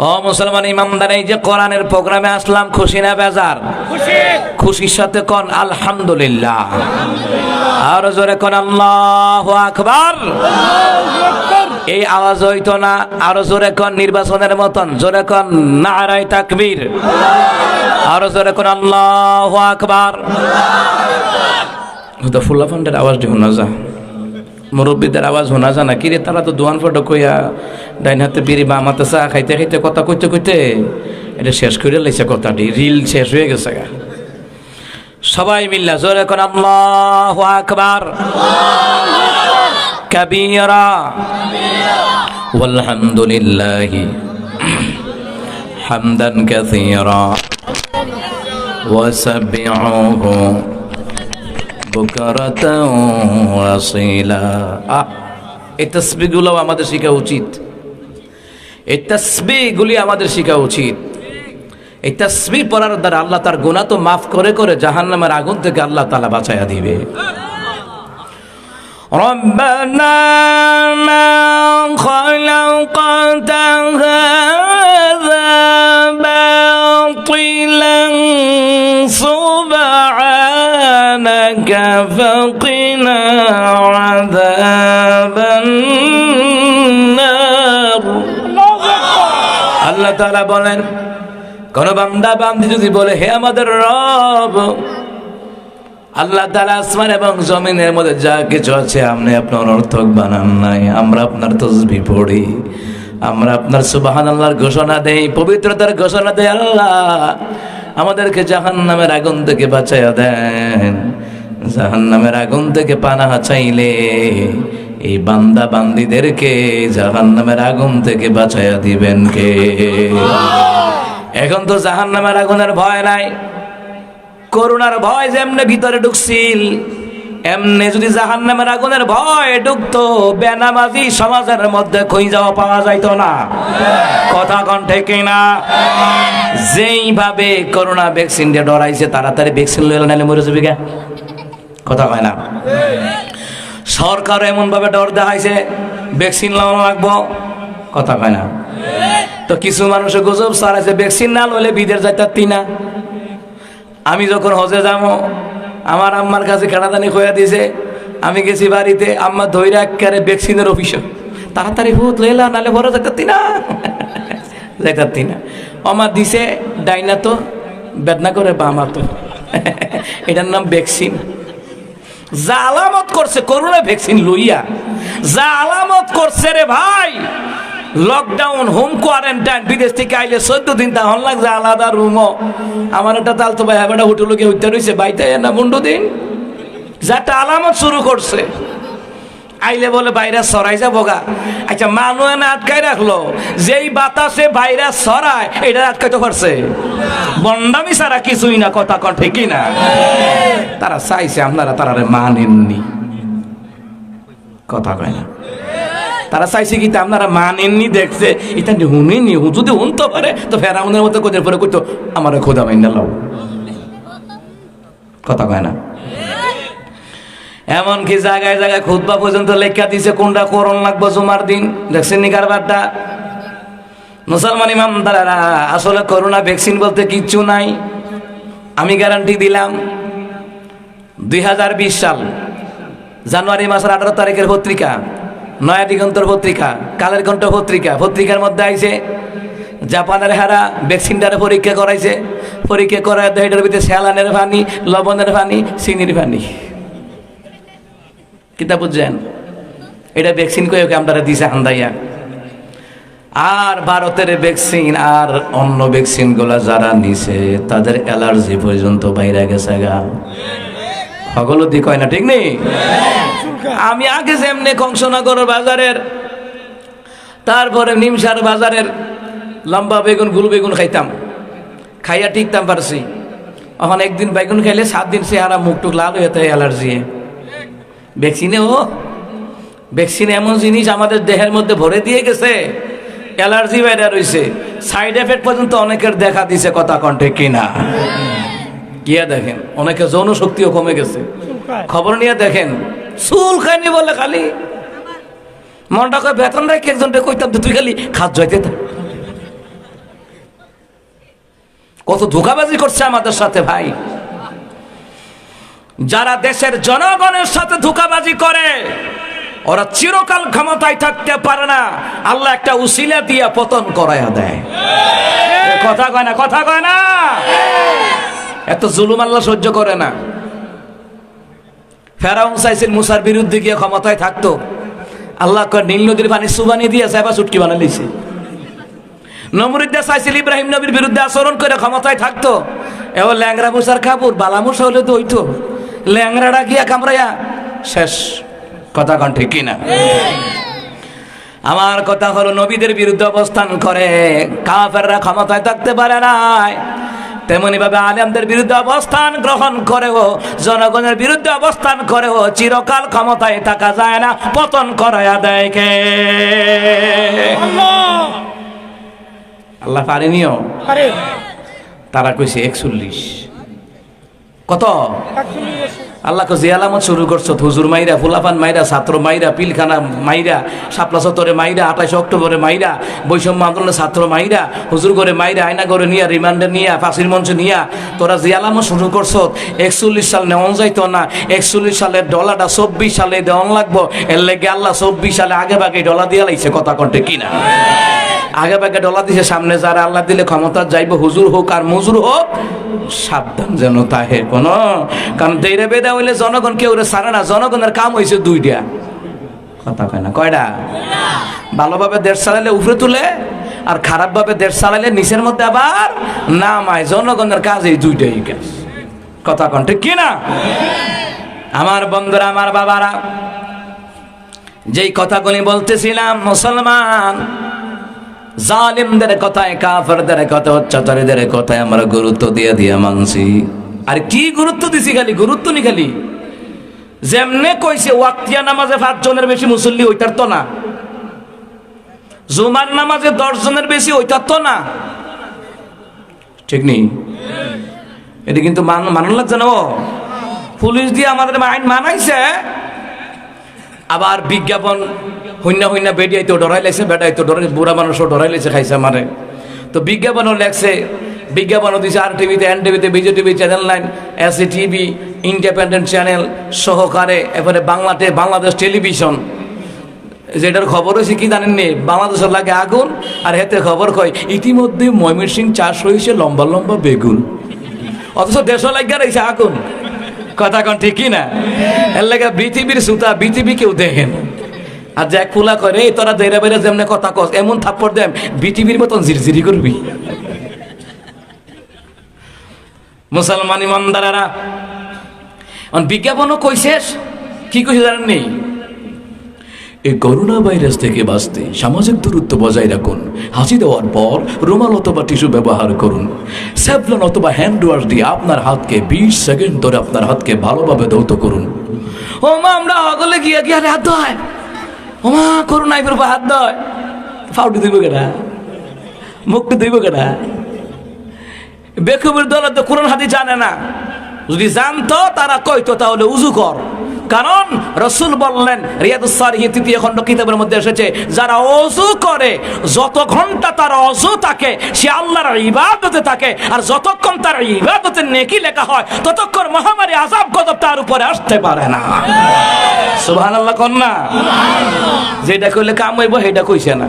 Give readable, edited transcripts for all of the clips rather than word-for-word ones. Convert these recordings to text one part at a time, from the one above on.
ও মুসলমান ইমানদার, এই যে কোরআনের প্রোগ্রামে আসলাম, খুশি না বেজার? খুশির সাথে কোন আলহামদুলিল্লাহ, আর জোরে কোন আল্লাহু আকবার। এই আওয়াজ হইতো না, আরো জোরে কোন নির্বাচনের মতন, জোরে কোন নারায়ে তাকবীর, আরো জোরে কোন আল্লাহু আকবার। তো ফুল্লা ফান্ডের আওয়াজ দিও না, যা মুরব্বীদের আওয়াজ শোনা যায় না। কিরে তারা তো দোয়ান ফটো কইয়া ডাইন হাতে বিড়ি বা আমাতে চা খাইতে খাইতে কথা কইতে কইতে এটা শেষ করে লাইছে, কথাটি রিল শেষ হয়ে গেছে গা। সবাই মিল্লা জোরে কোন আল্লাহু আকবার কাবীরা ওয়ালহামদুলিল্লাহি হামদান কাসীরা ওয়াসাব্বিহুহু বুকরাতাও ওয়াসীলা। এই তাসবিহগুলো আমাদের শেখা উচিত, এই তাসবিহগুলি আমাদের শেখা উচিত। এই তাসবিহ পড়ার দ্বারা আল্লাহ তার গুনাহ তো মাফ করে করে জাহান্নামের আগুন থেকে আল্লাহ তাআলা বাঁচায়া দিবে। রব্বানা মা খালাকতা হাযা বাতিলান সুবহানাকা ফাকিনা আযাবান নার। আল্লাহ তাআলা বলেন, কোন বান্দা বান্দি যদি বলে হে আমাদের রব, আল্লাহ তাআলা আসমান এবং জমিনের মধ্যে যা কিছু আছে আপনি আপনার অনর্থক বানান নাই, আমরা আপনার তাসবিহ পড়ি, আমরা আপনার সুবহানাল্লাহর ঘোষণা দেই, পবিত্রতার ঘোষণা দেই, আল্লাহ আমাদেরকে জাহান্নামের আগুন থেকে বাঁচাইয়া দেন। জাহান্নামের আগুন থেকে পানাহ চাইলে এই বান্দা বান্দিদেরকে জাহান্নামের আগুন থেকে বাঁচাইয়া দিবেন কে? এখন তো জাহান্নামের আগুনের ভয় নাই, করুণার ভয় যেমনে ভিতরে ঢুকছিল, এমনি যদি জাহান্নামের আগুনের ভয় ঢুকতো, বেনামাজি সমাজের মধ্যে খুঁজাও পাওয়া যাইতো না। কথা কোন ঠিক না? যেইভাবে করোনা ভ্যাকসিন দিয়ে ডরাইছে, তাড়াতাড়ি ভ্যাকসিন লইলে নাইলে মরে যাবে। কথা কয় না? সরকার এমন ভাবে ডর দেখাইছে ভ্যাকসিন লাগানো লাগবো। কথা কয় না? তো কিছু মানুষের গজব সারাইছে, ভ্যাকসিন না লইলে বিদেশ যাইতে না। আমি যখন হজে যাবো, আমার আম্মার কাছে খেড়াদানি খোয়া দিয়েছে, আমি গেছি বাড়িতে, আম্মা ধৈর্য একেবারে ভ্যাকসিনের অফিসে, তাড়াতাড়ি হুত লইলা নালে ভরে যাইতে না, যাইতে না। আমার দিছে ডাইনা তো বেদনা করে বামা তো, এটার নাম ভ্যাকসিন। যা আলামত করছে করোনা ভ্যাকসিন লইয়া, যা আলামত করছে রে ভাই, লকডাউন, হোম কোয়ারেন্টাইন, বিদেশ থেকে আইলে 14 দিন তখন লাগছে আলাদা রুমও। আমার একটা তালতো ভাই হাবেটা হোটেল গিয়ে হইতে রয়েছে বাইতে না 15 দিন, যাটা আলামত শুরু করছে। আইলে বলে ভাইরাস ছড়াই যাবো গা। আচ্ছা মানুষ এনে আটকাই রাখলো, যেই বাতাসে ভাইরাস ছড়ায় এটা আটকাইতে পারছে? বন্ডামি ছাড়া কিছুই না। কথা কন ঠিকই না? তারা চাইছে, আপনারা তারা মানেননি। কথা কয় না? তারা চাইছে কি আপনারা মানেননি, দেখছে এটা শুনিনি, যদি শুনতে পারে তো ফেরাউনের মতো কোদের পরে কইতো আমার খোদা মাইনা লাও। কথা কয় না? এমনকি জায়গায় জায়গায় খুতবা পর্যন্ত লেখা দিছে কোনটা করণ লাগবো জুমার দিন। দেখছেন নি কারবারটা? মুসলমান ইমামদারেরা, আসলে করোনা ভ্যাকসিন বলতে কিচ্ছু নাই। আমি গ্যারান্টি দিলাম 2020 সাল জানুয়ারি মাসের 18 তারিখের পত্রিকা, নয়া দিগন্তর পত্রিকা, কালের কণ্ঠ পত্রিকা, পত্রিকার মধ্যে আইছে জাপানের হারা ভ্যাকসিনটারে পরীক্ষা করাইছে, পরীক্ষা করায় এটার ভিতরে স্যালানের পানি, লবণের পানি, চিনির পানি। কিতা বুঝছেন? এটা ভ্যাকসিন কয়ে আমরা দিছে হান্দাইয়া। আর ভারতের ভ্যাকসিন আর অন্য ভ্যাকসিন গুলা যারা নিছে তাদের অ্যালার্জি পর্যন্ত বাইরে গেছে গা। হগলতি কয় না? ঠিক নেই? আমি আগে যেমনি কংসনগর বাজারের, তারপরে নিমসার বাজারের লম্বা বেগুন, গুল বেগুন খাইতাম, খাইয়া টিকতাম পারছি। এখন একদিন বেগুন খাইলে 7 দিন চেহারা মুখ টুক লাল হয়ে যায় অ্যালার্জি। ভ্যাকসিনে ভ্যাকসিন এমন জিনিস আমাদের দেহের মধ্যে ভরে দিয়ে গেছে, অ্যালার্জি বাইরে রয়েছে, সাইড এফেক্ট পর্যন্ত অনেকের দেখা দিছে। কথা কণ্ঠে কিনা? গিয়া দেখেন অনেকে যৌন শক্তিও কমে গেছে। খবর নিয়ে দেখেন, চুল খাইনি বলে খালি মনটা কয় বেতন রাখি একজনটা কইতাম তুই খালি খাত যাইতে কত ধোঁকাবাজি করছে আমাদের সাথে ভাই। যারা দেশের জনগণের সাথে ধোঁকাবাজি করে ওরা চিরকাল ক্ষমতায় থাকতে পারে না, আল্লাহ একটা উসিলা দিয়া পতন করাইয়া দেয়। কথা কয় না, কথা কয় না। এত জুলুম আল্লাহ সহ্য করে না। ফেরাউন চাইছিল মুসার বিরুদ্ধে গিয়ে ক্ষমতায় থাকতো, আল্লাহ নীল নদীর পানি সুবানি দিয়ে সাইবা চুটকি বানা লিছে। নমরুদ্দা চাইছিল ইব্রাহিম নবীর বিরুদ্ধে আচরণ করে ক্ষমতায় থাকতো, এবার ল্যাংরা মুসার কাপড় বালা মুসা হলে তো হইতো, ল্যাংরাটা গিয়া কামড়াইয়া শেষ। কথা কন ঠিক কিনা? আমার কথা হলো নবীদের বিরুদ্ধে অবস্থান করে কাফেররা ক্ষমতায় থাকতে পারে নাই, তেমনি ভাবে আলেমদের বিরুদ্ধে অবস্থান গ্রহণ করেও জনগণের বিরুদ্ধে অবস্থান করেও চিরকাল ক্ষমতায় থাকা যায় না, পতন করায়া দেয় কে? আল্লাহ পারেনিও। তারা কইছে 41। কত? আল্লাহ যে আলামত শুরু করছো, হুজুর মাইরা, ফুলাফান মাইরা, ছাত্র মাইরা, পিলখানা মাইরা, শাপলা চত্বরে মাইরা, 28 অক্টোবরে মাইরা, বৈষম্য আন্দোলনে ছাত্র মাইরা, হুজুর করে মাইরা, আয়না করে নিয়া, রিমান্ডে নিয়া, ফাঁসির মঞ্চে নিয়া, তোরা যে আলামত শুরু করছো 41 সাল নেওয়া যাইতো না, 41 সালের ডলারটা 24 সালে দেওয়ান লাগবো, এর লেগে আল্লাহ 24 সালে আগে ভাগে ডলার দিয়া লাইছে। কথা কন্টে কিনা? আগে ভাগে ডলার দিছে, সামনে যারা আল্লাহ দিলে ক্ষমতা যাইব, হুজুর হোক আর মজুর হোক, সাবধান যেন তাহে কোন, কারণ দেইরে বেদা হইলে জনগণ কেউ সারে না। জনগণের কাম হয়েছে 2টা। কথা কয় না? কয়টা? ভালোভাবে দেশ চালাইলে উপরে তুলে, আর খারাপ ভাবে দেশ চালাইলে নিচের মধ্যে আবার নামায়। জনগণের কাজ এই 2টাই কাজ। কথা কন ঠিক কিনা? আমার বন্ধুরা, আমার বাবারা, যেই কথাগুলি বলতেছিলাম, মুসলমান জালিমদের কথায়, কাফেরদের কথা, অত্যাচারীদের কথায় আমরা গুরুত্ব দিয়ে মানছি। আর কি গুরুত্ব দিছি? খালি গুরুত্ব নি, খালি যেমনে কইছে ওয়াক্তিয়া নামাজে 5 জনের বেশি মুসল্লি ওইটার তো না, জুমার নামাজে 10 জনের বেশি ওইটার তো না, ঠিক নেই? এটা কিন্তু মানুষ লাগছে না। পুলিশ দিয়ে আমাদের আইন মানাইছে, আবার বিজ্ঞাপন হইনা বেডিয়াইতো ডরাই লাগছে, বেটাইতো ডরাই, বুড়া মানুষও ডরাই লাগছে, খাইছে আমারে। তো বিজ্ঞাপনও লেখছে, বিজ্ঞাপনও দিচ্ছে আর টিভিতে, এন টিভিতে, বিজে TV, channel 9, AC TV, independent channel সহকারে, এবারে বাংলাদেশ টেলিভিশন। যেটার খবর হয়েছে কি জানেন নি? বাংলাদেশের লাগে আগুন, আর হেতে খবর কয় ইতিমধ্যে ময়মনসিংহ চাষ হয়েছে লম্বা লম্বা বেগুন, অথচ দেশও লাগিয়া রয়েছে আগুন। কথা কন ঠিক না? এর লাগে পৃথিবীর সুতা, পৃথিবী কেউ দেখেন। আর যে এক ফুলা করে তোরা দেরা বেরা যেমন কথা কস, এমন থাপ্পড় দেম পৃথিবীর মতন ঝিরঝিরি করবি। মুসলমান ইমানদারেরা, বিজ্ঞাপনও কইছে, কি কইছে জানেন নেই? এই করোনা ভাইরাস থেকে বাঁচতে সামাজিক দূরত্ব বজায় রাখুন, হাসি দেওয়ার পর রুমাল অথবা টিস্যু ব্যবহার করুন, স্যাভলন অথবা হ্যান্ড ওয়াশ দিয়ে আপনার হাতকে 20 সেকেন্ড ধরে আপনার হাতকে ভালোভাবে ধৌত করুন। ও মা, আমরা আগলে গিয়ে হাত ধোয়, ও মা করোনায় বেরোবো হাত ধোয়, ফাউটি দিব কেটা, মুখটি দিব কেটা? বেকুবের দল তো কোরআন হাদিস জানে না, যদি জানতো তারা কইতো তাহলে উজু কর। কারণ রাসূল বললেন, রিয়াদুস সালিহিন 3য় খণ্ড কিতাবের মধ্যে এসেছে, যারা ওযু করে যত ঘন্টা তার ওযু থাকে সে আল্লাহর ইবাদতে থাকে, আর যতক্ষণ তার ইবাদতের নেকি লেখা হয় ততক্ষণ মহামারী আযাব গজব তার উপরে আসতে পারে না। সুবহানাল্লাহ কোন না? যেটা কইলে কাম হইব সেটা কইছে না।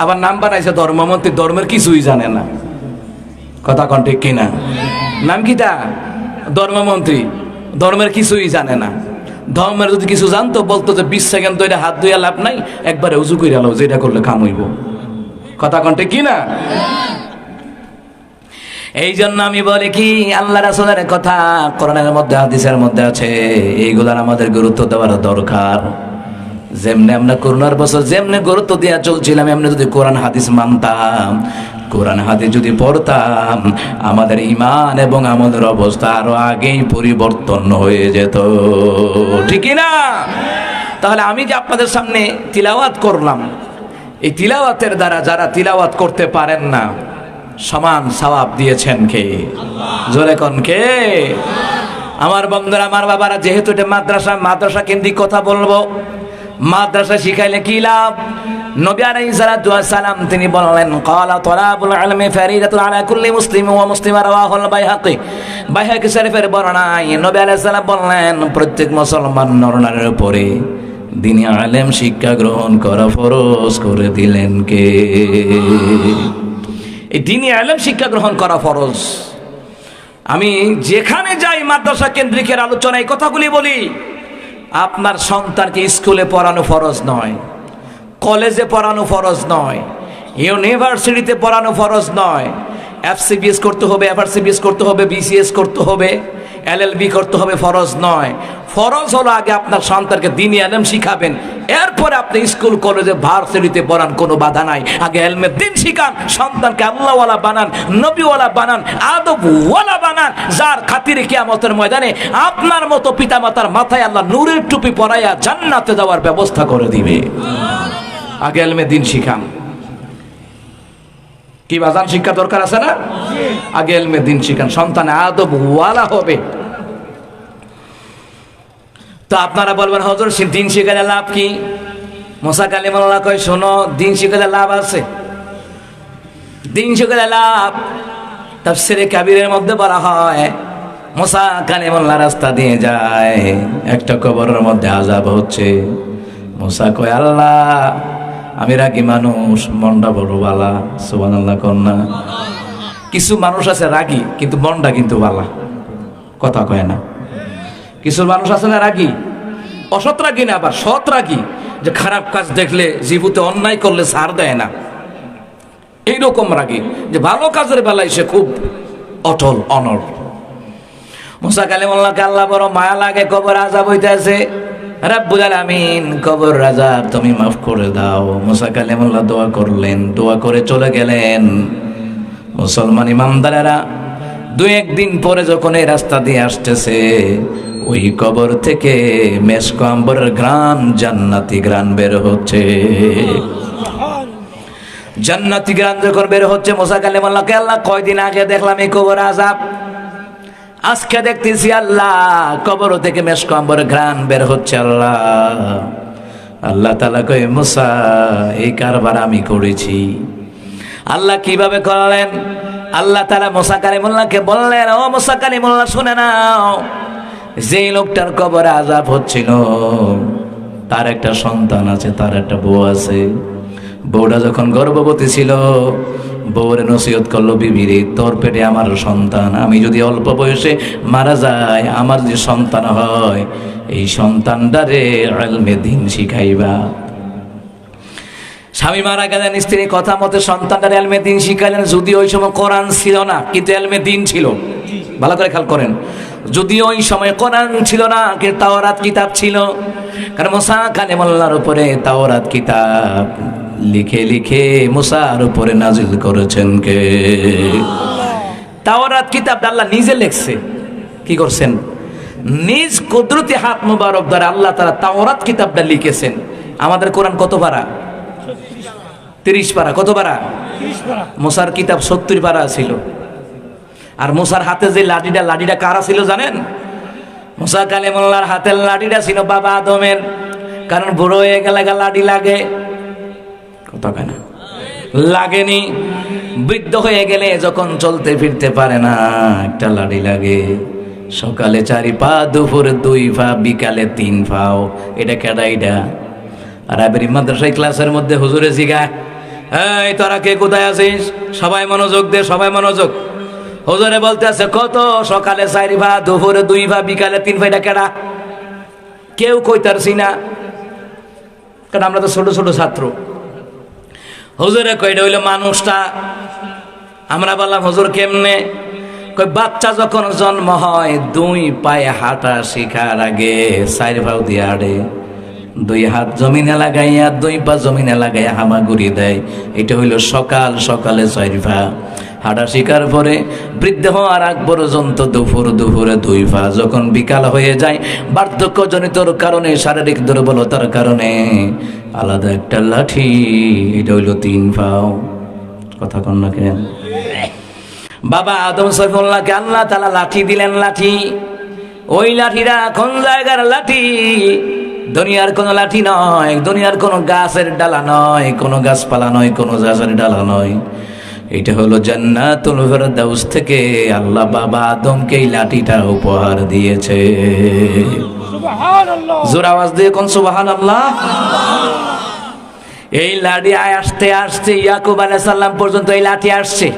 আবার নাম বানাইছে ধর্মমন্ত্রী, ধর্মের কিছুই জানে না। কথা কন ঠিক কিনা? নাম কিটা? ধর্মমন্ত্রী, ধর্মের কিছুই জানে না। ধর্মের যদি কিছু জানতো বলতো যে 20 সেকেন্ড ধরে হাত ধুইয়া লাভ নাই, একবারে উজু করে আলো, যেটা করলে কাম হইব। কথা কন ঠিক কিনা? এই জন্য আমি বলি কি, আল্লাহ রাসূলের কথা কোরআনের মধ্যে, হাদিসের মধ্যে আছে, এইগুলার আমাদের গুরুত্ব দেওয়ার দরকার। যেমনি আমরা করোনার বছর যেমনি গুরুত্ব দিয়া চলছিলাম, এমনি যদি কোরআন হাদিস মানতাম, কোরআন হাদিস যদি পড়তাম, আমাদের ঈমান এবং আমাদের অবস্থা আরো আগেই পরিবর্তন হয়ে যেত, ঠিক না? তাহলে আমি যে আপনাদের সামনে তিলাওয়াত করলাম, এই তিলাওয়াতের দ্বারা যারা তিলাওয়াত করতে পারেন না, সমান সওয়াব দিয়েছেন কে? জোরে কোন কে? আমার বন্ধুরা, আমার বাবারা, যেহেতু এটা মাদ্রাসা কেন্দ্রিক কথা বলবো, মাদ্রাসা শিখাইলে কি লাভ? নবী আলাইহিস সালাতু ওয়াস সালাম তিনি বললেন ক্বালা তালাবুল ইলমি ফারিদাতুন আলা কুল্লি মুসলিম ওয়া মুসলিমা রাওয়াহুল বাইহাকি। বাইহাকি শরীফের বর্ণনায় নবী আলাইহিস সালাম বললেন প্রত্যেক মুসলমান নরনারীর উপরে দ্বীনি ইলম শিক্ষা গ্রহণ করা ফরজ করে দিলেন কে? এই দ্বীনি ইলম শিক্ষা গ্রহণ করা ফরজ। আমি যেখানে যাই মাদ্রাসা কেন্দ্রিকের আলোচনায় কথাগুলি বলি, আপনার সন্তানকে স্কুলে পড়ানো ফরজ নয়, কলেজে পড়ানো ফরজ নয়, ইউনিভার্সিটিতে পড়ানো ফরজ নয়। এফসিবিএস করতে হবে, এফআরসিবিএস করতে হবে, বিসিএস করতে হবে, এলএলবি করতে হবে, ফরজ নয়। ফরজ হলো আগে আপনার সন্তানকে দ্বীনি ইলম শিখাবেন, এরপরে আপনি স্কুল কলেজে ভার্সিটিতে পড়ান, কোনো বাধা নাই। আগে ইলমে দ্বীন শিখান, সন্তানকে আল্লাহওয়ালা বানান, নবীওয়ালা বানান, আদবওয়ালা বানান, যার খাতিরে কিয়ামতের ময়দানে আপনার মতো পিতামাতার মাথায় আল্লাহ নূরের টুপি পরাইয়া জান্নাতে যাওয়ার ব্যবস্থা করে দিবে। আগে ইলমে দ্বীন শিখান। কি বাজান শিক্ষা দরকার আছে না? আগে ইলমে দ্বীন শিখান, সন্তান আদবওয়ালা হবে। তো আপনারা বলবেন হুজুর দ্বীন শিখালে লাভ কি? মুসা কালিমুল্লাহ কয় শোনো, দ্বীন শিখালে লাভ আছে, দ্বীন শিখালে লাভ। তাফসীরে কাবীরের মধ্যে বলা হয় মুসা কালিমুল্লাহ রাস্তা দিয়ে যায়, একটা কবরের মধ্যে আযাব হচ্ছে। মুসা কয় আল্লাহ আমি রাগী মানুষ, মনটা বড় বালা। সুবহানাল্লাহ কন্যা। কিছু মানুষ আছে রাগী কিন্তু মনটা কিন্তু বালা, কথা কয় না। কিছু মানুষ আছে না রাগী, অসৎ রাগী না, আবার সৎ রাগী, যে খারাপ কাজ দেখলে জীবতে অন্যায় করলে ছাড় দেয় না, এইরকম রাগী। যে ভালো কাজের বেলায় সে খুব অটল অনড়। মুসা কালিমুল্লাহকে আল্লাহ বড় মায়া লাগে, কবর আযাব হইতেছে, রব্বুল আলামিন কবর আযাব তুমি মাফ করে দাও। মুসা কালিমুল্লাহ দোয়া করলেন, দোয়া করে চলে গেলেন। মুসলমান ইমানদারেরা দু একদিন পরে যখন এই রাস্তা দিয়ে আসতেছে, ওই কবর থেকে মেশক আম্বরের ঘ্রাণ, জান্নাতি ঘ্রাণ বের হচ্ছে। জান্নাতি ঘ্রাণ যখন বের হচ্ছে, মুসা কালিমুল্লাহকে আল্লাহ কয়দিন আগে দেখলাম এই কবর আযাব, আজকে দেখতেছি আল্লাহ কবর থেকে মেশক আম্বরের ঘ্রাণ বের হচ্ছে। আল্লাহ আল্লাহ তাআলা কয় মুসা এই কারবার আমি করেছি। আল্লাহ কিভাবে করলেন? আল্লাহ তাআলা মুসা কালিমুল্লাহকে বললেন, ও মুসা কালিমুল্লাহ শুনে নাও, যেই লোকটার কবরে আযাব হচ্ছিল তার একটা সন্তান আছে, তার একটা বউ আছে। বউটা যখন গর্ভবতী ছিল, বউরে নসিহত করলো, বিবিরে তোর পেটে আমার সন্তান, আমি যদি অল্প বয়সে মারা যাই, আমার যে সন্তান হয় এই সন্তানটারে ইলমে দ্বীন শিখাইবা। স্বামী মারা গেলেন, স্ত্রী কথা মতে সন্তানটারে ইলমে দ্বীন শিখাইলেন। যদি ওই সময় কোরআন ছিল না, কিন্তু ইলমে দ্বীন ছিল। ভালো করে খেয়াল করেন, যদিও ওই সময় কোরআন ছিল না, কিন্তু তাওরাত কিতাব ছিল। কারণ মুসা কালিমুল্লাহর উপরে তাওরাত কিতাব লিখে লিখে মুসার উপরে নাজিল করেছেন কে? তাওরাত কিতাব আল্লাহ নিজে লিখছে। কি করছেন? নিজ কুদরতি হাত মুবারক দ্বারা আল্লাহ তাআলা তাওরাত কিতাবটা লিখেছেন। আমাদের কোরআন কত পারা? 30 পারা। কত পারা? মুসার কিতাব 70 পারা ছিল। আর মুসার হাতে যে লাঠিটা কারা ছিল জানেন? মুসা কালিমুল্লাহর হাতের লাঠিটা ছিল বাবা আদমের। কারণ বুড়ো হয়ে গেলে লাঠি লাগে, কথা কেন লাগেনি? বৃদ্ধ হয়ে গেলে যখন চলতে ফিরতে পারে না, একটা লাঠি লাগে। সকালে 4 পা, দুপুরে 2 পা, বিকালে 3 পাও। এটা কেডা? এটা আরবি মাদ্রাসায় ক্লাসের মধ্যে হুজুরে জিগায়, এই তোরা কে কোথায় আছিস? সবাই মনোযোগ দে, সবাই মনোযোগ। হুজুরে বলতে আছে কত? সকালে 4 পা, দুপুরে 2 পা, বিকালে 3 পা। এটা কেডা? কেউ কইতারছি না, কারণ আমরা তো ছোট ছোট ছাত্র। হুজুরে কইটা হইলো মানুষটা। আমরা বললাম হুজুর কেমনে? কই বাচ্চা যখন জন্ম হয় 2 পায়ে হাঁটা শেখার আগে 4 পাও দিয়ে হাঁটে, 2 হাত জমিনে লাগাইয়া 2 পা জমিনে লাগাইয়া হামাগুড়ি দেয়। এটা হইল সকালে 4 পা হাঁটা শিকার পরে বৃদ্ধ হওয়ার আগ পর্যন্ত দুপুরে 2 পা। যখন বিকাল হয়ে যায় বার্ধক্যজনিতর কারণে, শারীরিক দুর্বলতার কারণে আলাদা একটা লাঠি, এটা হইল 3 পাও। কথা কন না কেন? বাবা আদম সৈফুল্লাহকে আল্লাহ তাআলা লাঠি দিলেন। লাঠি, ওই লাঠিটা কোন জায়গার লাঠি? দুনিয়ার কোনো লাঠি নয়, দুনিয়ার কোনো গাছের ডালা নয়, কোনো গাছপালা নয়, কোনো গাছের ডালা নয়। এটা হলো জান্নাতুল ফেরদাউস থেকে আল্লাহ বাবা আদমকে এই লাঠিটা উপহার দিয়েছে। সুবহানাল্লাহ, জোর আওয়াজ দিয়ে কোন সুবহানাল্লাহ। এই লাঠি আসতে আসতে ইয়াকুব আলাইহিস সালাম পর্যন্ত এই লাঠি আসছে।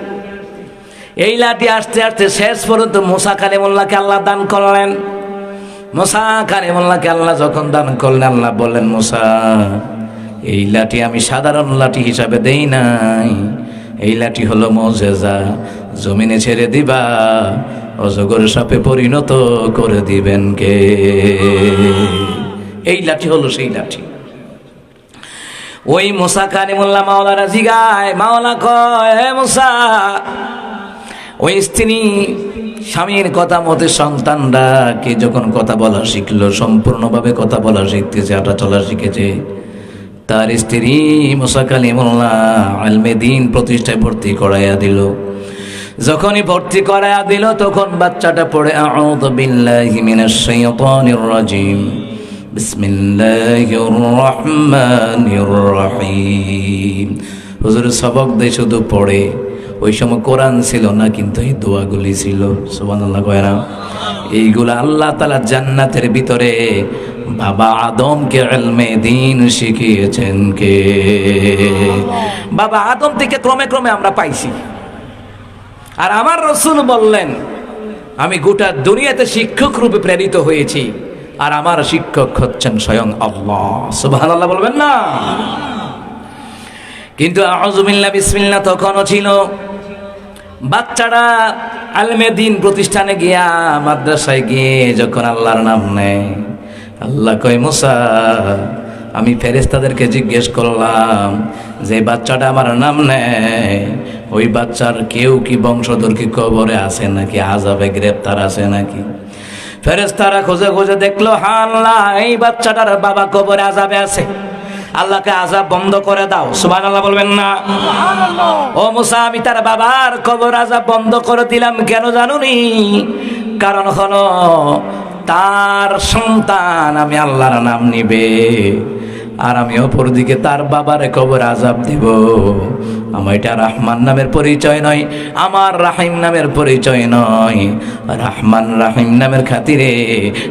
এই লাঠি আসতে আসতে শেষ পর্যন্ত মুসা কালিমুল্লাহকে আল্লাহ দান করলেন। মুসা কালিমুল্লাহকে আল্লাহ যখন দান করলেন, আল্লাহ বললেন, মুসা এই লাঠি আমি সাধারণ লাঠি হিসাবে দেই নাই, এই লাঠি হলো মুজিজা, জমিনে ছেড়ে দিবা, অজগর সাপে পরিণত করে দিবেন কে? এই লাঠি হলো সেই লাঠি। ওই মুসা কালিমুল্লাহ মাওলানা জিগায়, মাওলা কয়, হে মুসা, ওই স্ত্রী স্বামীর কথা মতে সন্তানরা কে যখন কথা বলা শিখলো, সম্পূর্ণভাবে কথা বলা শিখতেছে, হাঁটা চলা শিখেছে, তার স্ত্রী মুসা কালিমুল্লাহ ইলমে দ্বীন প্রতিষ্ঠায় ভর্তি করাইয়া দিল। যখনই ভর্তি করাইয়া দিল তখন বাচ্চাটা পড়ে আউযু বিল্লাহি মিনাশ শাইতানির রাজিম, বিসমিল্লাহির রহমানির রহিম। হুজুর সবক দেয় শুধু পড়ে, ওই সময় কোরআন ছিল না, কিন্তু এই দোয়াগুলি ছিল। সুবহানাল্লাহ কয় না? এইগুলা আল্লাহ তাআলা জান্নাতের ভিতরে বাবা আদমকে ইলমে দ্বীন শিখিয়েছেন কে? বাবা আদম থেকে ক্রমে ক্রমে আমরা পাইছি। আর আমার রাসূল বললেন, আমি গোটা দুনিয়াতে শিক্ষক রূপে প্রেরিত হয়েছি, আর আমার শিক্ষক হচ্ছেন স্বয়ং আল্লাহ। সুবহানাল্লাহ বলবেন না? কিন্তু আউযু বিল্লাহ বিসমিল্লাহ তখনও ছিল। বাচ্চারা ইলমে দ্বীন প্রতিষ্ঠানে গিয়া, মাদ্রাসায় গিয়ে যখন আল্লাহর নাম নেয়, আল্লাহ কয়, মুসা আমি ফেরেশতাদেরকে জিজ্ঞেস করলাম যে বাচ্চাটা আমার নাম নেয়, ওই বাচ্চার কেউ কি বংশধর কি কবরে আছে নাকি, আযাবে গ্রেফতার আছে নাকি? ফেরেশতারা খুঁজে খুঁজে দেখলো, হ্যাঁ আল্লাহ, এই বাচ্চাটার বাবা কবরে আযাবে আছে। আল্লাহকে আযাব বন্ধ করে দাও। সুবহানাল্লাহ বলবেন না? ও মুসা, আমি তার বাবার কবর আযাব বন্ধ করে দিলাম, কেন জানুনি? কারণ হলো তার সন্তান আমি আল্লাহর নাম নিবে, আর আমি অপরদিকে তার বাবার কবর আযাব দিব। আমার এটা রহমান নামের পরিচয় নয়, আমার রাহিম নামের পরিচয় নয়। রহমান রাহিম নামের খাতিরে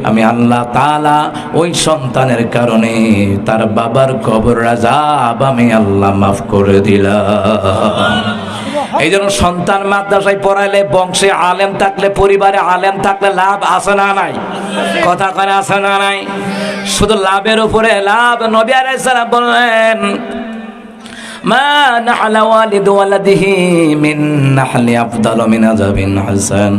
আমি আল্লাহ তাআলা ওই সন্তানের কারণে তার বাবার কবর আযাব আমি আল্লাহ মাফ করে দিলাম। এই জন্য সন্তান মাদ্রাসায় পড়াইলে, বংশে আলেম থাকলে, পরিবারে আলেম থাকলে লাভ আছে না নাই? কথা কয় আছে না নাই? শুধু লাভের উপরে লাভ। নবী আলাইহিস সালাম বললেন, মা নাহলা ওয়ালিদু ওয়ালাদিহি মিন নাহলি আফদালু মিন আযাবিন হাসান,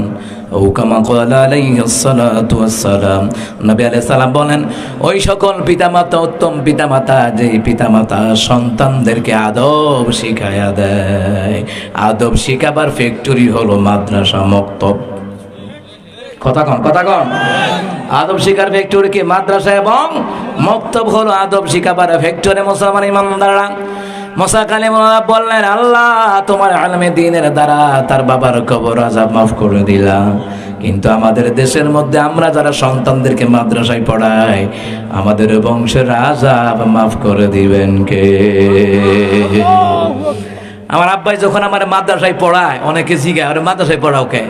ও কামা ক্বালা আলাইহিস সালাতু ওয়াস সালাম। নবী আলাইহিস সালাম বলেন, ওই সকল পিতামাতা, উত্তম পিতামাতা, যেই পিতামাতা সন্তানদেরকে আদব শিখায়া দেয়, আদব শিখাবার ফ্যাক্টরি হলো মাদ্রাসা, মক্তব। কথা কন, কথা কন। আদব শিখার ফ্যাক্টরি কি? মাদ্রাসা এবং মক্তব হলো আদব শিখাবার ফ্যাক্টরি। মুসলমান ইমানদাররা মুসা কালিমুল্লাহ বললেন, আল্লাহ তোমার ইলমে দ্বীনের দ্বারা তার বাবার কবর আযাব মাফ করে দিলাম, কিন্তু আমাদের দেশের মধ্যে আমরা যারা সন্তানদেরকে মাদ্রাসায় পড়াই, আমাদের বংশের আযাব মাফ করে দিবেন কে? আমার আব্বাই যখন আমার মাদ্রাসায় পড়ায়, অনেকে জিজ্ঞাসা করে, মাদ্রাসায় পড়াও কে?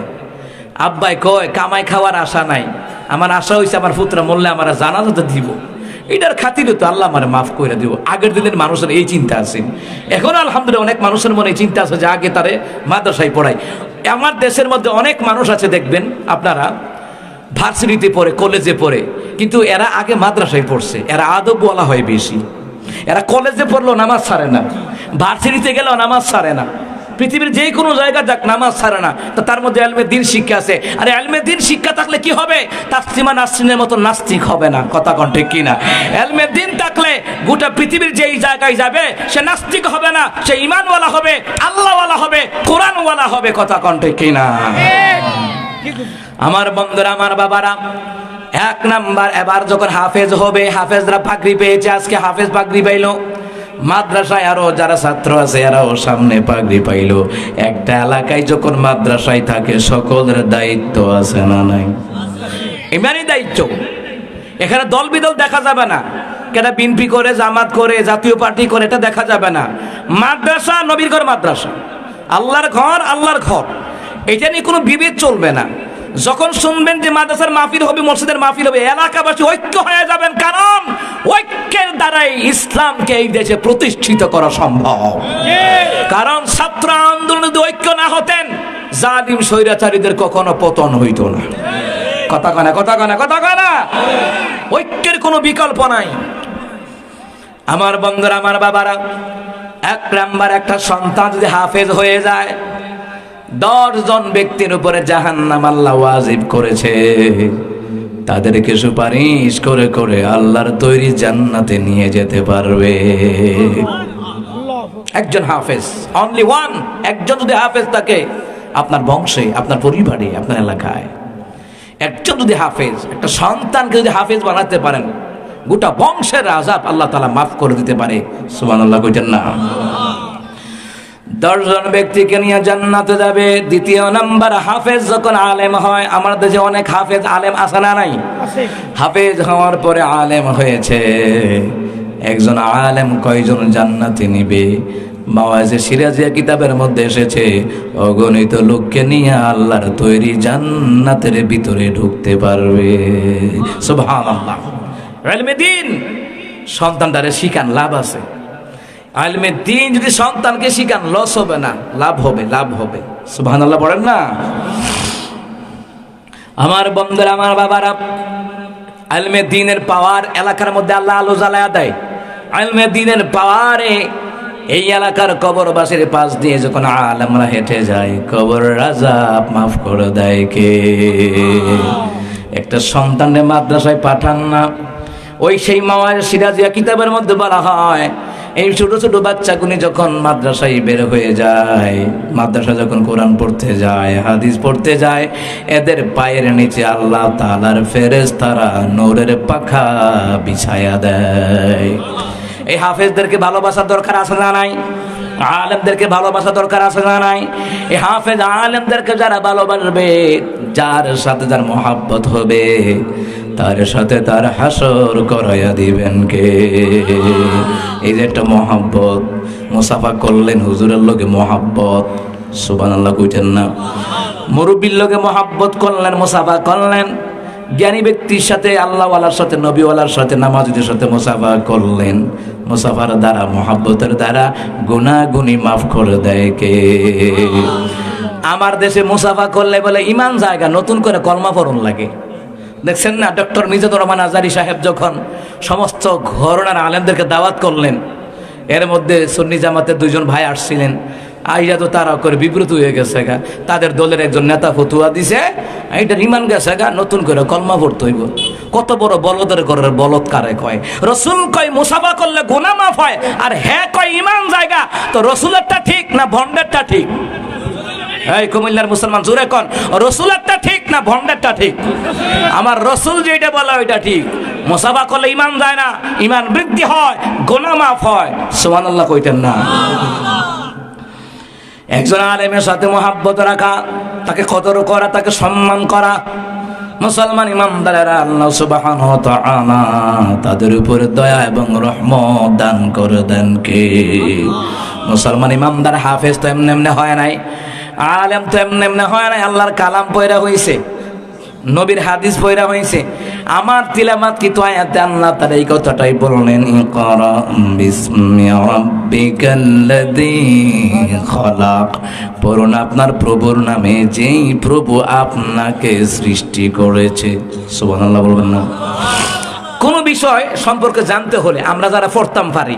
আব্বাই কয়, কামাই খাওয়ার আশা নাই, আমার আশা হয়েছে আমার পুত্র মরলে আমার জানাজাতে দিব, এটার খাতিরে তো আল্লাহ আমার মাফ করে দিব। আগের দিনের মানুষের এই চিন্তা আছে, এখন আলহামদুলিল্লাহ অনেক মানুষের মনে এই চিন্তা আছে যে আগে তারে মাদ্রাসায় পড়াই। আমার দেশের মধ্যে অনেক মানুষ আছে দেখবেন আপনারা, ভার্সিটিতে পড়ে, কলেজে পড়ে, কিন্তু এরা আগে মাদ্রাসায় পড়ছে, এরা আদব বলা হয় বেশি। এরা কলেজে পড়লেও নামাজ ছাড়ে না, ভার্সিটিতে গেলেও নামাজ ছাড়ে না, পৃথিবীর যে কোনো জায়গা যাক নামাজ ছাড়ে না। তো তার মধ্যে ইলমে দ্বীন শিক্ষা আছে। আর ইলমে দ্বীন শিক্ষা থাকলে কি হবে? তাসলিমা নাসরিনের মতো নাস্তিক হবে না। কথা কোন ঠিক কিনা? ইলমে দ্বীন থাকলে গোটা পৃথিবীর যেই জায়গায় যাবে সে নাস্তিক হবে না, সে ঈমানওয়ালা হবে, আল্লাহওয়ালা হবে, কোরআনওয়ালা হবে। কথা কোন ঠিক কিনা? আমার বন্ধুরা, আমার বাবারা, এক নাম্বার, এবার যখন হাফেজ হবে, হাফেজরা পাগড়ি পেয়েছে, আজকে হাফেজ পাগড়ি পাইলো। মাদ্রাসায় আরো যারা ছাত্র আছে এরাও সামনে পাগড়ি পাইলো। একটা এলাকায় যখন মাদ্রাসায় থাকে সকলের দায়িত্ব আছে না নাই? ইমানি দায়িত্ব। এখানে দল বিদল দেখা যাবে না। কেটা বিএনপি করে, জামাত করে, জাতীয় পার্টি করে, এটা দেখা যাবে না। মাদ্রাসা নবীর ঘর, মাদ্রাসা আল্লাহর ঘর, আল্লাহর ঘর, এটা নিয়ে কোনো বিভেদ চলবে না। যখন শুনবেন যে মাদ্রাসার মাহফিল হবে, মসজিদের মাহফিল হবে, এলাকাবাসী ঐক্য হয়ে যাবেন, কারণ ঐক্যের দ্বারাই ইসলামকে এই দেশে প্রতিষ্ঠিত করা সম্ভব। কারণ ছাত্র আন্দোলন যদি ঐক্য না হতেন, জালিম স্বৈরাচারীদের কখনো পতন হইতো না। কথা কয় না, কথা কয় না, কথা কয় না। ঐক্যের কোনো বিকল্প নাই। আমার বন্ধুরা, আমার বাবারা, এক নাম্বার, একটা সন্তান যদি হাফেজ হয়ে যায়, 10 জন ব্যক্তির উপরে জাহান্নাম আল্লাহ ওয়াজিব করেছে। তাদেরকে সুপারিশ করে করে আল্লাহর তৈরি জান্নাতে নিয়ে যেতে পারবে। একজন হাফেজ, অনলি ওয়ান, একজন যদি হাফেজ থাকে আপনার বংশে, আপনার পরিবারে, আপনার এলাকায়, একজন যদি হাফেজ, একটা সন্তানকে যদি হাফেজ বানাতে পারেন, গোটা বংশের আযাব আল্লাহ তাআলা মাফ করে দিতে পারে। সুবহানাল্লাহ কইতেন না? 10 জন ব্যক্তিকে নিয়ে জান্নাতে যাবে। দ্বিতীয় নাম্বার, হাফেজ যখন আলেম হয়, আমার দেশে অনেক হাফেজ আলেম আছে না নাই? হাফেজ হওয়ার পরে আলেম হয়েছে, একজন আলেম কয়জন জান্নাতে নিবে? মাওয়াজে সিরাজিয়া কিতাবের মধ্যে এসেছে, অগণিত লোককে নিয়ে আল্লাহর তৈরি জান্নাতের ভিতরে ঢুকতে পারবে। সুবহানাল্লাহ। ইলমে দ্বীন সন্তানটারে শিখান, লাভ আছে। ইলমে দ্বীন যদি সন্তানকে শিখান, লস হবে না, লাভ হবে, লাভ হবে। সুবহানাল্লাহ বলেন না? আমার বন্ধুরা, আমার বাবারা, ইলমে দ্বীনের পাওয়ার এলাকার মধ্যে আল্লাহ আলো জ্বালায়া দেয়। ইলমে দ্বীনের পাওয়ারে এই এলাকার কবরবাসীর পাশ দিয়ে যখন আলেমরা হেঁটে যায়, কবর আযাব মাফ করে দেয় কে? একটা সন্তানের মাদ্রাসায় পাঠান না, ওই সেই মাওয়াজ সিরাজিয়া কিতাবের মধ্যে বলা হয়, এই ছোট ছোট বাচ্চাগুলি যখন মাদ্রাসায় বের হয়ে যায়, মাদ্রাসা যখন কোরআন পড়তে যায়, হাদিস পড়তে যায়, এদের পায়ের নিচে আল্লাহ তাআলার ফেরেশতারা নূরের পাখা বিছায়া দেয়। এই হাফেজদেরকে ভালোবাসার দরকার আছে না নাই? আলেমদেরকে ভালোবাসা দরকার আছে না নাই? এই হাফেজ আলেমদেরকে যারা ভালোবাসবে, যার সাথে যার মহাব্বত হবে, তার সাথে তার হাসর করাইয়া দিবেন কে? এই যে একটা মহাব্বত, মুসাফা করলেন, হুজুরের লোকে মহাব্বত। সুবহানাল্লাহ কইতেন না? মুরব্বির লোকে মহাব্বত করলেন, মুসাফা করলেন। জ্ঞানী ব্যক্তির সাথে, আল্লাহওয়ালার সাথে, নবীওয়ালার সাথে, নামাজীদের সাথে মুসাফা করলেন। মুসাফার দ্বারা, মহাব্বতের দ্বারা গুনাহগুনি মাফ করে দেয় কে? আমার দেশে মুসাফা করলে বলে ইমান জায়গা, নতুন করে কলমা পড়ন লাগে। দেখছেন না, ডক্টর মিজানুর রহমান আজারি সাহেব যখন সমস্ত ঘরানার আলেমদেরকে দাওয়াত করলেন, এর মধ্যে সুন্নি জামাতের 2 জন ভাই আসছিলেন। আইয়া তো তারা করে বিব্রত হয়ে গেছে গা। তাদের দলের একজন নেতা ফতুয়া দিছে, এইটা ইমান গেছে গা, নতুন করে কলমা পড়তে হইব। কত বড় বলদের ঘরের বলদ কারে কয়? রসুল কয় মুসাফা করলে গুনাহ মাফ হয়, আর হ্যাঁ কয় ইমান জায়গা। তো রসুলেরটা ঠিক না ভন্ডেরটা ঠিক? এই কুমিল্লার মুসলমান জোরে কোন, রসুলেরটা ঠিক না ভন্ডেরটা ঠিক? আমার রসুল যেটা বলে ওইটা ঠিক। মুসাফা করলে ইমান যায় না, ইমান বৃদ্ধি হয়, গুনাহ মাফ হয়। সুবহানাল্লাহ কইতেন না? একজন আলেমের সাথে মহাব্বত রাখা, তাকে কদর করা, তাকে সম্মান করা। মুসলমান ইমানদারেরা আল্লাহ সুবহানাহু ওয়া তাআলা তাদের উপরে দয়া এবং রহমত দান করে দেন কে? মুসলমান ইমানদার হাফেজ তো এমনি এমনি হয় নাই, আলেম তো এমনি এমনি হয় নাই। আল্লাহর কালাম পয়রা হইছে, নবীর হাদিস পয়রা হইছে। আমার তিলাওয়াত কি তো আয়াতে আল্লাহ তাআলা এই কথাটাই বললেন, ইকরা বিসমি রাব্বিকাল্লাযী খলাক। পড়ুন আপনার প্রভুর নামে, যেই প্রভু আপনাকে সৃষ্টি করেছে। সুবহানাল্লাহ বলবেন না? কোন বিষয় সম্পর্কে জানতে হলে, আমরা যারা পড়তাম পারি,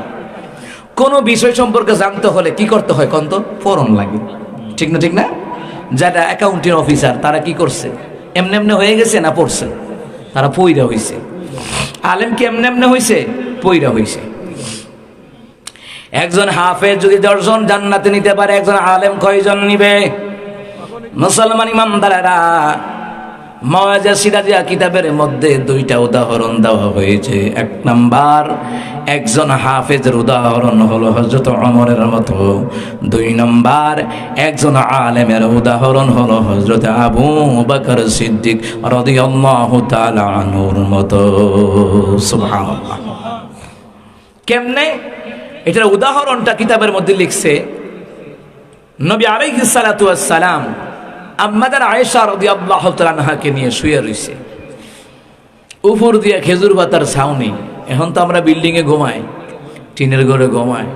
কোন বিষয় সম্পর্কে জানতে হলে কি করতে হয় কোন তো? পড়ন লাগে, ঠিক না? ঠিক না? যারা অ্যাকাউন্টিং অফিসার, তারা কি করছে? এমনি এমনি হয়ে গেছে না পড়ছে? তারা পইরা হইছে। আলেম কি এমনি এমনি হইছে? পইরা হইছে। একজন হাফেজ যদি 10 জন জান্নাতে নিতে পারে, একজন আলেম কয়জন নিবে? মুসলমান ইমানদারেরা, মাওয়াজে সিরাজিয়া কিতাবের মধ্যে 2টা উদাহরণ দেওয়া হয়েছে। 1 নাম্বার, একজন হাফেজের উদাহরণ হলো হযরত ওমরের মতো। 2 নাম্বার, একজন আলেমের উদাহরণ হলো হযরত আবু বকর সিদ্দিক রাদিয়াল্লাহু তাআলা আনহুর মতো। সুবহানাল্লাহ। কেমনে? এটার উদাহরণটা কিতাবের মধ্যে লিখছে। নবী আলাইহিস সালাতু ওয়াস সালাম আম্মাদার আয়েশা রাদিয়াল্লাহু তাআলা আনহাকে নিয়ে শুয়ে রইছে, উপর দিয়ে খেজুর পাতার ছাউনি। এখন তো আমরা বিল্ডিংয়ে ঘুমাই, টিনের ঘরে ঘুমাই।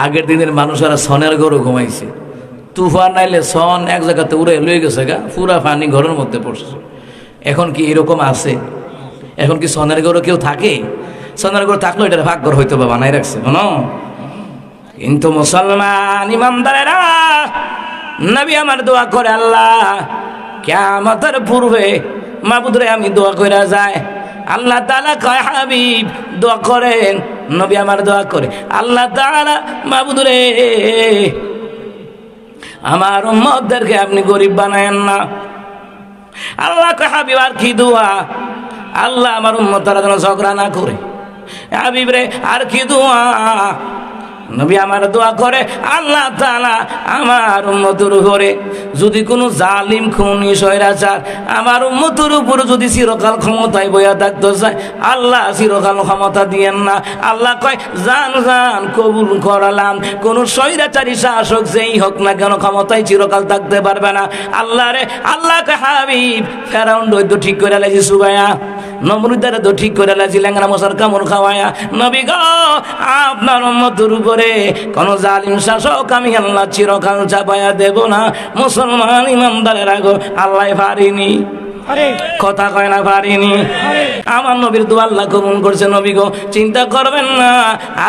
আগের দিনের মানুষেরা সনের ঘরে ঘুমাইছে। তুফান নাইলে সন এক জায়গাতে উড়ে লয়ে গেছে গা, পুরা পানি ঘরের মধ্যে পড়ছে। এখন কি এরকম আছে? এখন কি সনের ঘরে কেউ থাকে? সনের ঘর থাকলেও এটার ভাগ ঘর হয়তো বা বানাই রাখছে শোনো। কিন্তু মুসলমান ইমানদারেরা, নবী আমার দোয়া করে, আল্লাহ কিয়ামতের পূর্বে মাবুদরে আমি দোয়া কইরা যায়। আল্লাহ তাআলা কয়, হাবিব দোয়া করেন। নবী আমার দোয়া করে, আল্লাহ তাআলা মাবুদরে আমার উম্মতদেরকে আপনি গরিব বানায়েন না। আল্লাহ কয়, হাবিব আর কি দোয়া? আল্লাহ আমার উম্মতরা যেন ঝগড়া না করে। হাবিব রে আর কি দোয়া? নবী আমার দোয়া করে, আল্লাহ তাআলা আমার উম্মতের উপরে যদি কোনো জালিম খুনি স্বৈরাচার আমার উম্মতের উপর যদি চিরকাল ক্ষমতায় বইয়া থাকতে চায়, আল্লাহ চিরকাল ক্ষমতা দিয়েন না। আল্লাহ কয়, জান জান কবুল করালাম, কোন স্বৈরাচারী শাসক যেই হোক না কেন ক্ষমতায় চিরকাল থাকতে পারবে না। আল্লাহ রে, আল্লাহ কে হাবিব ফেরাউন দৈত্য ঠিক করে লাইছি সুবাইয়া, নমরুদের তো ঠিক করে লাইছি ল্যাংরা মশার কামড় খাওয়ায়া। নবী গো, আপনার উম্মতের উপরে কোন জালিম শাসক আমি আল্লাহ চিরকাল চাপায়া দেব না। মুসলমান ইমানদারেরা গো, আল্লাহ পারিনি, কথা কয় না পারিনি। আমার নবীর দোয়া আল্লাহ কবুল করছে। নবী গো, চিন্তা করবেন না,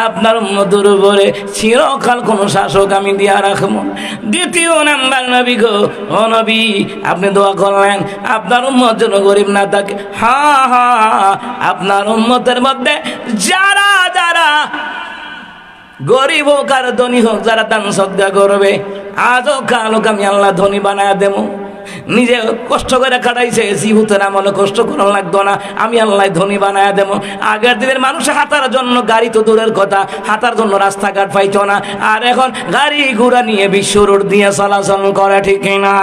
আপনার উম্মতের উপরে চিরকাল কোন শাসক আমি দিয়া রাখবো। দ্বিতীয় নাম্বার, নবী গো, ও নবী আপনি দোয়া করলেন আপনার উম্মত যেন গরিব না থাকে। হ্যাঁ হ্যাঁ, আপনার উম্মতের মধ্যে যারা যারা গরিব হোক আর ধনী হোক, যারা দান সদকা করবে, আজও কালো আমি আল্লাহ ধনী বানায় দেবো। নিজে কষ্ট করে কাটাইছে, জীবতের আমলে কষ্ট করা লাগতো না, আমি আল্লাহ ধনী বানায় দেবো। আগের দিনের মানুষ হাঁটার জন্য গাড়ি তো দূরের কথা, হাঁটার জন্য রাস্তাঘাট পাইতো না, আর এখন গাড়ি ঘোড়া নিয়ে বিশ্ব রোড দিয়ে চলাচল করে, ঠিক না?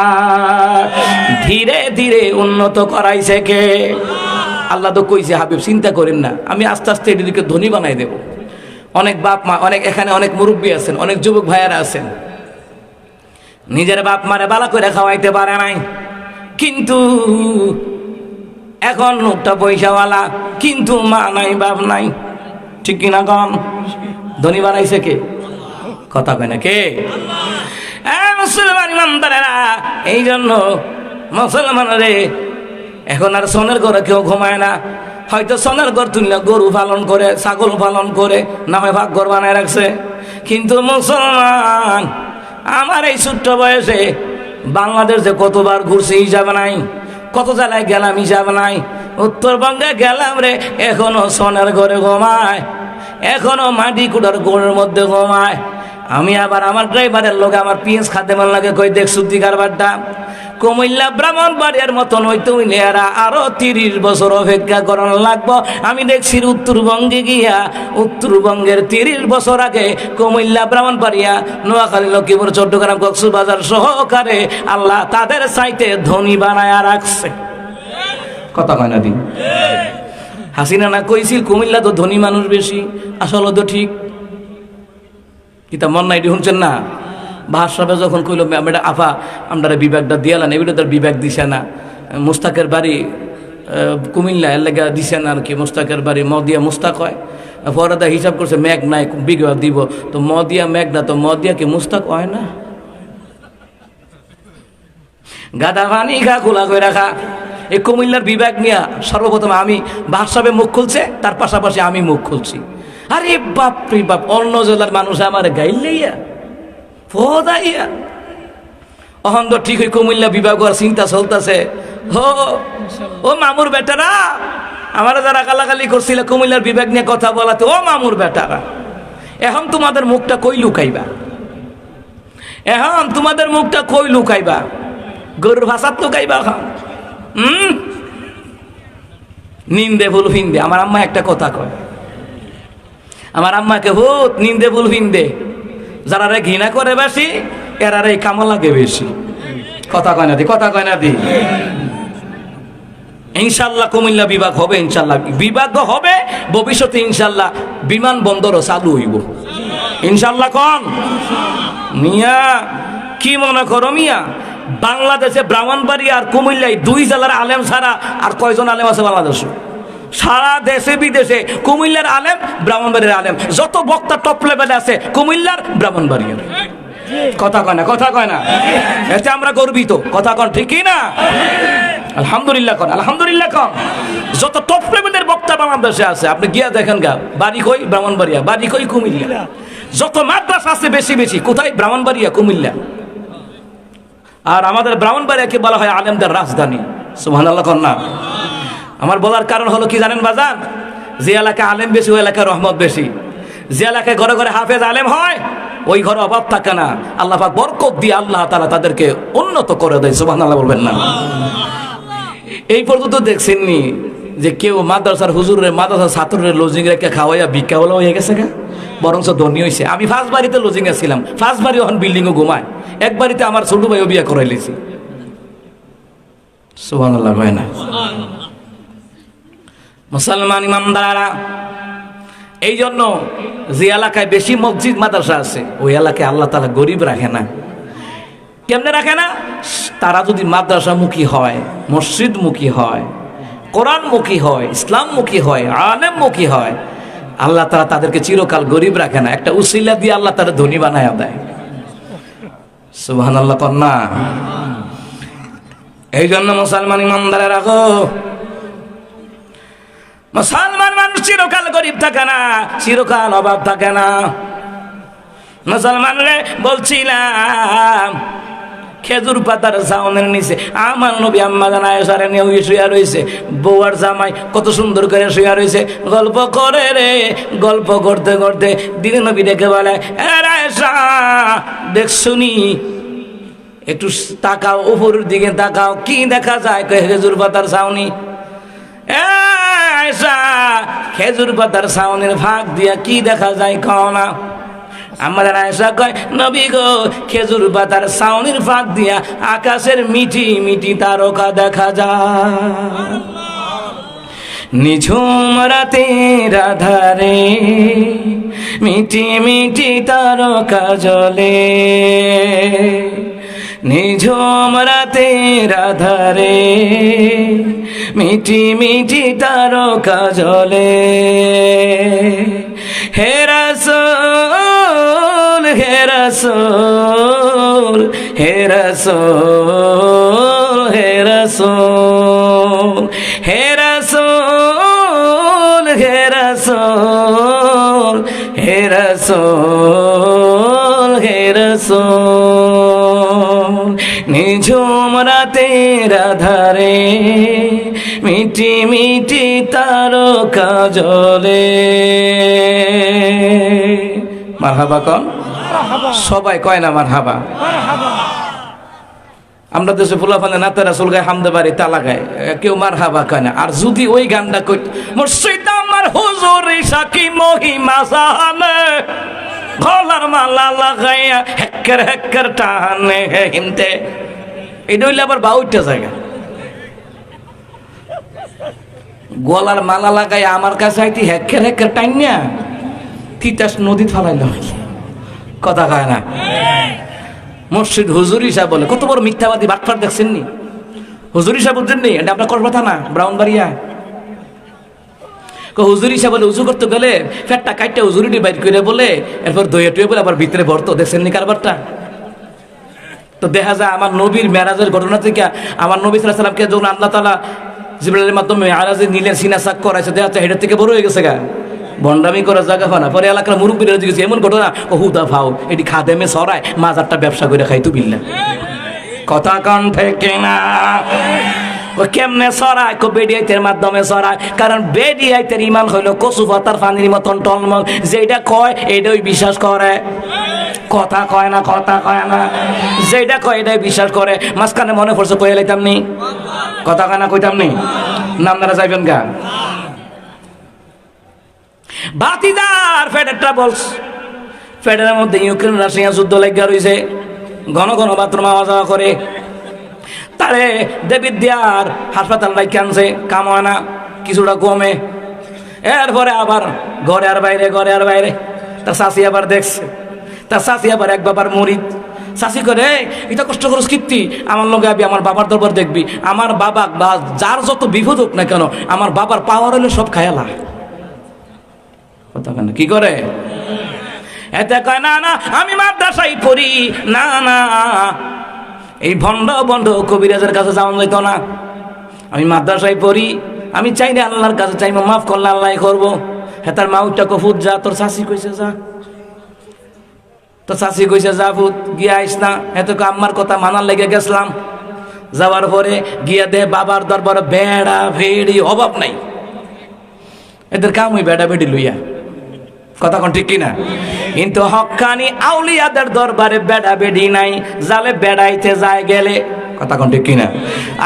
ধীরে ধীরে উন্নত করাইছে কে? আল্লাহ তো কইছে, হাবিব চিন্তা করেন না, আমি আস্তে আস্তে এদিকে ধনী বানাই দেবো। অনেক বাপ মা, অনেক এখানে অনেক মুরব্বী আছেন, অনেক যুবক ভাইয়ারা আছেন, নিজের বাপ মারে বালা করে খাওয়াইতে পারে নাই, কিন্তু এখন লোকটা পয়সাওয়ালা, কিন্তু মা নাই বাপ নাই, ঠিক কিনা কন? ধনী বানাইছে কে? কথা কয় না কে? মুসলমান ইমানদারেরা, এই জন্য মুসলমানরে এখন আর সোনের ঘরে কেউ ঘুমায় না। হয়তো সোনার ঘর তুললে গরু পালন করে, ছাগল পালন করে, না হয় ভাগ ঘর বানায় রাখছে। কিন্তু মুসলমান আমার এই ছোট্ট বয়সে বাংলাদেশ যে কতবার ঘুরছে হিসাব নাই, কত জেলায় গেলাম হিসাব নাই। উত্তরবঙ্গে গেলাম রে, এখনো সোনার ঘরে ঘুমায়, এখনো মাটি কুটার ঘরের মধ্যে ঘুমায়। আমি আবার আমার ড্রাইভারের লোক আমার পিএস খাতে মন লাগে, কই দেখ সত্যি কারবারটা। কুমিল্লা ব্রাহ্মণবাড়িয়ার মতন হইতে হইলে এরা আরো 30 বছর অপেক্ষা করানো লাগবো। আমি দেখছি উত্তরবঙ্গে গিয়া, উত্তরবঙ্গের 30 বছর আগে কুমিল্লা ব্রাহ্মণবাড়িয়া নোয়াখালী লক্ষ্মীপুর চট্টগ্রাম কক্সবাজার সহকারে আল্লাহ তাদের চাইতে ধনী বানায়া রাখছে। কথা কয় না দিন? হাসিনা না কইছিল কুমিল্লা তো ধনী মানুষ বেশি, আসলে তো ঠিক। কিতা মন নাই শুনছেন না? বাহার যখন কইল ম্যাডাম আফা আমরা বিভাগটা দিয়ালান, এগুলো তার বিভাগ দিছে না। মুস্তাকের বাড়ি কুমিল্লা এর লেগে দিছে না আর কি। মুস্তাকের বাড়ি মদিয়া মুস্তাক হয়, ফরাদা হিসাব করছে ম্যাগ নাই বিভাগ দিব, তো মদিয়া ম্যাগ না, তো মদিয়া কি মুস্তাক হয় না? গাদা পানি খা, খোলা করে রাখা। এই কুমিল্লার বিভাগ নিয়ে সর্বপ্রথম আমি বাহার মুখ খুলছে, তার পাশাপাশি আমি মুখ খুলছি। আরে বাপ রে বাপ, অন্য জেলার মানুষ আমার গাইলেইয়া ফদাইয়া। অহন তো ঠিক ওই কুমিল্লা বিভাগ আর চিন্তা চলতেছে। ও মামুর বেটারা, আমার যারা গালাগালি করছিল কুমিল্লার বিভাগ নিয়ে কথা বলাতে, ও মামুর বেটারা, এখন তোমাদের মুখটা কই লুকাইবা? এখন তোমাদের মুখটা কই লুকাইবা? গরুর ভাষাত লুকাইবা এখন? নিন্দে ভুল ফিন্দে। আমার আম্মা একটা কথা কয়, আমার আম্মাকে হুত নিন্দে ভুল ফিন্দে, যারা ঘৃণা করে বেশি এরা এই কামল লাগে বেশি। কথা কয় না দি? কথা কয় না দি? ইনশাল্লাহ কুমিল্লা বিভাগ হবে, ইনশাল্লাহ বিভাগ হবে ভবিষ্যতে, ইনশাল্লাহ বিমানবন্দরও চালু হইব ইনশাল্লাহ। কোন মিয়া কি মনে করো মিয়া, বাংলাদেশে ব্রাহ্মণবাড়িয়া আর কুমিল্লায় 2 জেলার আলেম ছাড়া আর কয়জন আলেম আছে বাংলাদেশে? সারা দেশে বিদেশে কুমিল্লার আলেম, ব্রাহ্মণবাড়িয়ার আলেম, যত বক্তা টপ লেভেলে আছে কুমিল্লার, ব্রাহ্মণবাড়িয়ার। কথা কয় না, কথা কয় না, এতে আমরা গর্বিত। কথা কন ঠিক কি না? আলহামদুলিল্লাহ কন, আলহামদুলিল্লাহ কন। যত টপ লেভেলের বক্তা বাংলাদেশে আছে, আপনি গিয়া দেখেন গা, বাড়ি কই ব্রাহ্মণবাড়িয়া, বাড়ি কই কুমিল্লা। যত মাদ্রাসা আছে বেশি বেশি কোথায়? ব্রাহ্মণবাড়িয়া, কুমিল্লা। আর আমাদের ব্রাহ্মণবাড়িয়াকে বলা হয় আলেমদের রাজধানী। সুবহানাল্লাহ কন না। আমার বলার কারণ হলো কি জানেন বাজান, যে এলাকায় আলেম বেশি ওই এলাকায় রহমত বেশি। যে এলাকায় ঘরে ঘরে হাফেজ আলেম হয় ওই ঘরে অভাব থাকে না, আল্লাহ পাক বরকত দিয়ে আল্লাহ তাআলা তাদেরকে উন্নত করে দেয়। সুবহানাল্লাহ বলবেন না? এই পর্যন্ত দেখছেননি যে কেউ মাদ্রাসার হুজুরের, মাদ্রাসার ছাত্রের লজিং রেখে খাওয়াইয়া ভিক্ষা বলা হয়ে গেছে গা, বরঞ্চ ধনী হয়েছে। আমি ফার্স্ট বাড়িতে লজিং এ ছিলাম, ফার্স্ট বাড়ি এখন বিল্ডিংও ঘুমায়। এক বাড়িতে আমার ছোট ভাইও বিয়ে করাইলেছি। সুবহানাল্লাহ হয় না? মুসলমান ইমানদাররা, এই জন্য যে এলাকায় বেশি মসজিদ মাদ্রাসা আছে ওই এলাকায় আল্লাহ তাআলা গরিব রাখে না। কেমনে রাখে না? তারা যদি মাদ্রাসামুখী হয়, মসজিদমুখী হয়, কোরআনমুখী হয়, ইসলামমুখী হয়, আলেমমুখী হয়, আল্লাহ তাআলা তাদেরকে চিরকাল গরিব রাখে না, একটা উসিলা দিয়ে আল্লাহ তাআলা ধনী বানায়া দেয়। সুবহানাল্লাহ কন্যা। এই জন্য মুসলমান ইমানদারেরা রাখো, মুসলমান মানুষ চিরকাল গরিব থাকে না, চিরকাল অভাব থাকে না। মুসলমান রে বলছিলাম, খেজুর পাতার ছাউনের নিচে আমার নবী আম্মা জান আয়েশারে নিয়ে শুয়ে রয়েছে, বউয়ার জামাই কত সুন্দর করে শুয়ে রয়েছে, গল্প করে রে। গল্প করতে করতে দিনে নবী ডেকে বলে, আয়েশা দেখ শুনি, একটু তাকাও, উপরের দিকে তাকাও, কি দেখা যায়? খেজুর পাতার ছাউনি। আয়েশা, খেজুর পাতার ছাউনির ফাঁক দিয়া কি দেখা যায় কও না? আমাদের আয়েশা কয়, নবী গো, খেজুর পাতার ছাউনির ফাঁক দিয়া আকাশের মিটি মিটি তারকা দেখা যায়। নিঝুম রাতের আধারে মিটি মিটি তারকা জ্বলে, নিঝুম রাতের আধারে মিটি মিটি তারকা জ্বলে। হে রাসূল, হে রাসূল, হে রাসূল, হে রাসূল, হে রাসূল, হে রাসূল, হে রাসূল, হে রাসূল। নিঝুম রাতের আধারে মিটি মিটি তারকা জ্বলে। মারহাবা কন, সবাই কয় না মারহাবা? আমরা দেশে ফুলাফানে নাতে রাসূল গায়ে হামদে বাড়ি তালা গায়, কেউ মারহাবা কয় না। আর যদি ওই গানটা কই, মুর্শিদ আমার হুজুর সাকি মহিমা জানে, গলার মালা লাগাইয়া হেক্কের হেক্কের টানে হিমতে, এটা হইলে আবার বাউটা জায়গা। গলার মালা লাগাইয়া আমার কাছে আইতি হেক্কের হেক্কের টাইনিয়া তিতাস নদী ফালাইল। কথা কয় না? মসজিদ হুজুর হিসাব বলে, কত বড় মিথ্যাবাদী বাটফার দেখছেন নি? হুজুর হিসাব বুঝছেন নি? এটা আপনার করবা না ব্রাহ্মণবাড়িয়া। হুজুর হিসাব বলে উজু করতে গেলে ফ্যাটটা কাটটা হুজুরিটি বাইর করে বলে, এরপর দইয়া টুয়ে বলে আবার ভিতরে ভরতো। দেখছেন নি কারবারটা? তো দেখা যায় আমার নবীর মেরাজের ঘটনা থেকে, আমার নবী সাল্লাল্লাহু আলাইহি ওয়াসাল্লামকে যখন আল্লাহ তাআলা জিবরাইলের মাধ্যমে মেরাজে নিলেন, সিনা সাক করাইছে, দেখা যায় হেডের থেকে বড় হয়ে গেছে গা, ভণ্ডামি করার জায়গা হয় না। পরে এলাকার মুরব্বীরা জিজ্ঞেস, এমন ঘটনা? ও হুদা ভাও, এটি খাদেমে সরায় মাজারটা ব্যবসা করে খাইতু বিল্লা। কথা কন থেকে না? ও কেমনে সরায়? বেডিয়াইতের মাধ্যমে সরায়। কারণ বেডিয়াইতের ইমান হইলো কচু পাতার পানির মতন টলমল, যেটা কয় এটাই বিশ্বাস করে। কথা কয় না, কথা কয় না, যেটা কয় এটাই বিশ্বাস করে। মাঝখানে মনে পড়ছে কয়ে লাইতাম নি, কথা কয় না, কইতাম নি, নামনারা যাইবেন গা। বাতিদার ফেডারটা বলস, ফেডারের মধ্যে ইউক্রেন রাশিয়া যুদ্ধ লেগে রয়েছে, ঘন ঘন বাথরুম আওয়া যাওয়া করে। তারে দেবী দিয়ার হাসপাতাল রাখি আনছে, কাম হয় না, কিছুটা কমে। এরপরে আবার ঘরে আর বাইরে তার শাশি আবার দেখছে, তার শাশি আবার এক বাবার মুরিদ। শাশি করে এটা কষ্ট করো কীর্তি, আমার লগে আবি, আমার বাবার দরবার দেখবি, আমার বাবা বা যার যত বিপদ হোক না কেন আমার বাবার পাওয়ার হলে সব খায়ালা। কথা কেন কি করে এতে কয় না না আমি মাদ্রাসায় পড়ি, না না এই ভণ্ড কবিরাজের কাছে যাওয়া যাইতো না, আমি মাদ্রাসায় পড়ি, আমি চাই না আল্লাহর কাছে চাইবো, মাফ করলে আল্লাহ করবো। হ্যাঁ তার মা উঠটা কফুত যা, তোর শাশি কইছে যা, তোর শাশি কইছে যা ফুত গিয়া আইস না। এত আম্মার কথা মানার লেগে গেছিলাম, যাওয়ার পরে গিয়া দে বাবার দরবারে বেড়া ভেড়ি অভাব নাই, এদের কাম ওই বেড়া ভেড়ি লইয়া। কথা কোন ঠিক কিনা? কিন্তু হক্কানি আউলিয়াদের দরবারে বেড়া বেড়ি নাই, জালে বেড়াইতে যায় গেলে। কথা কোন ঠিক কিনা?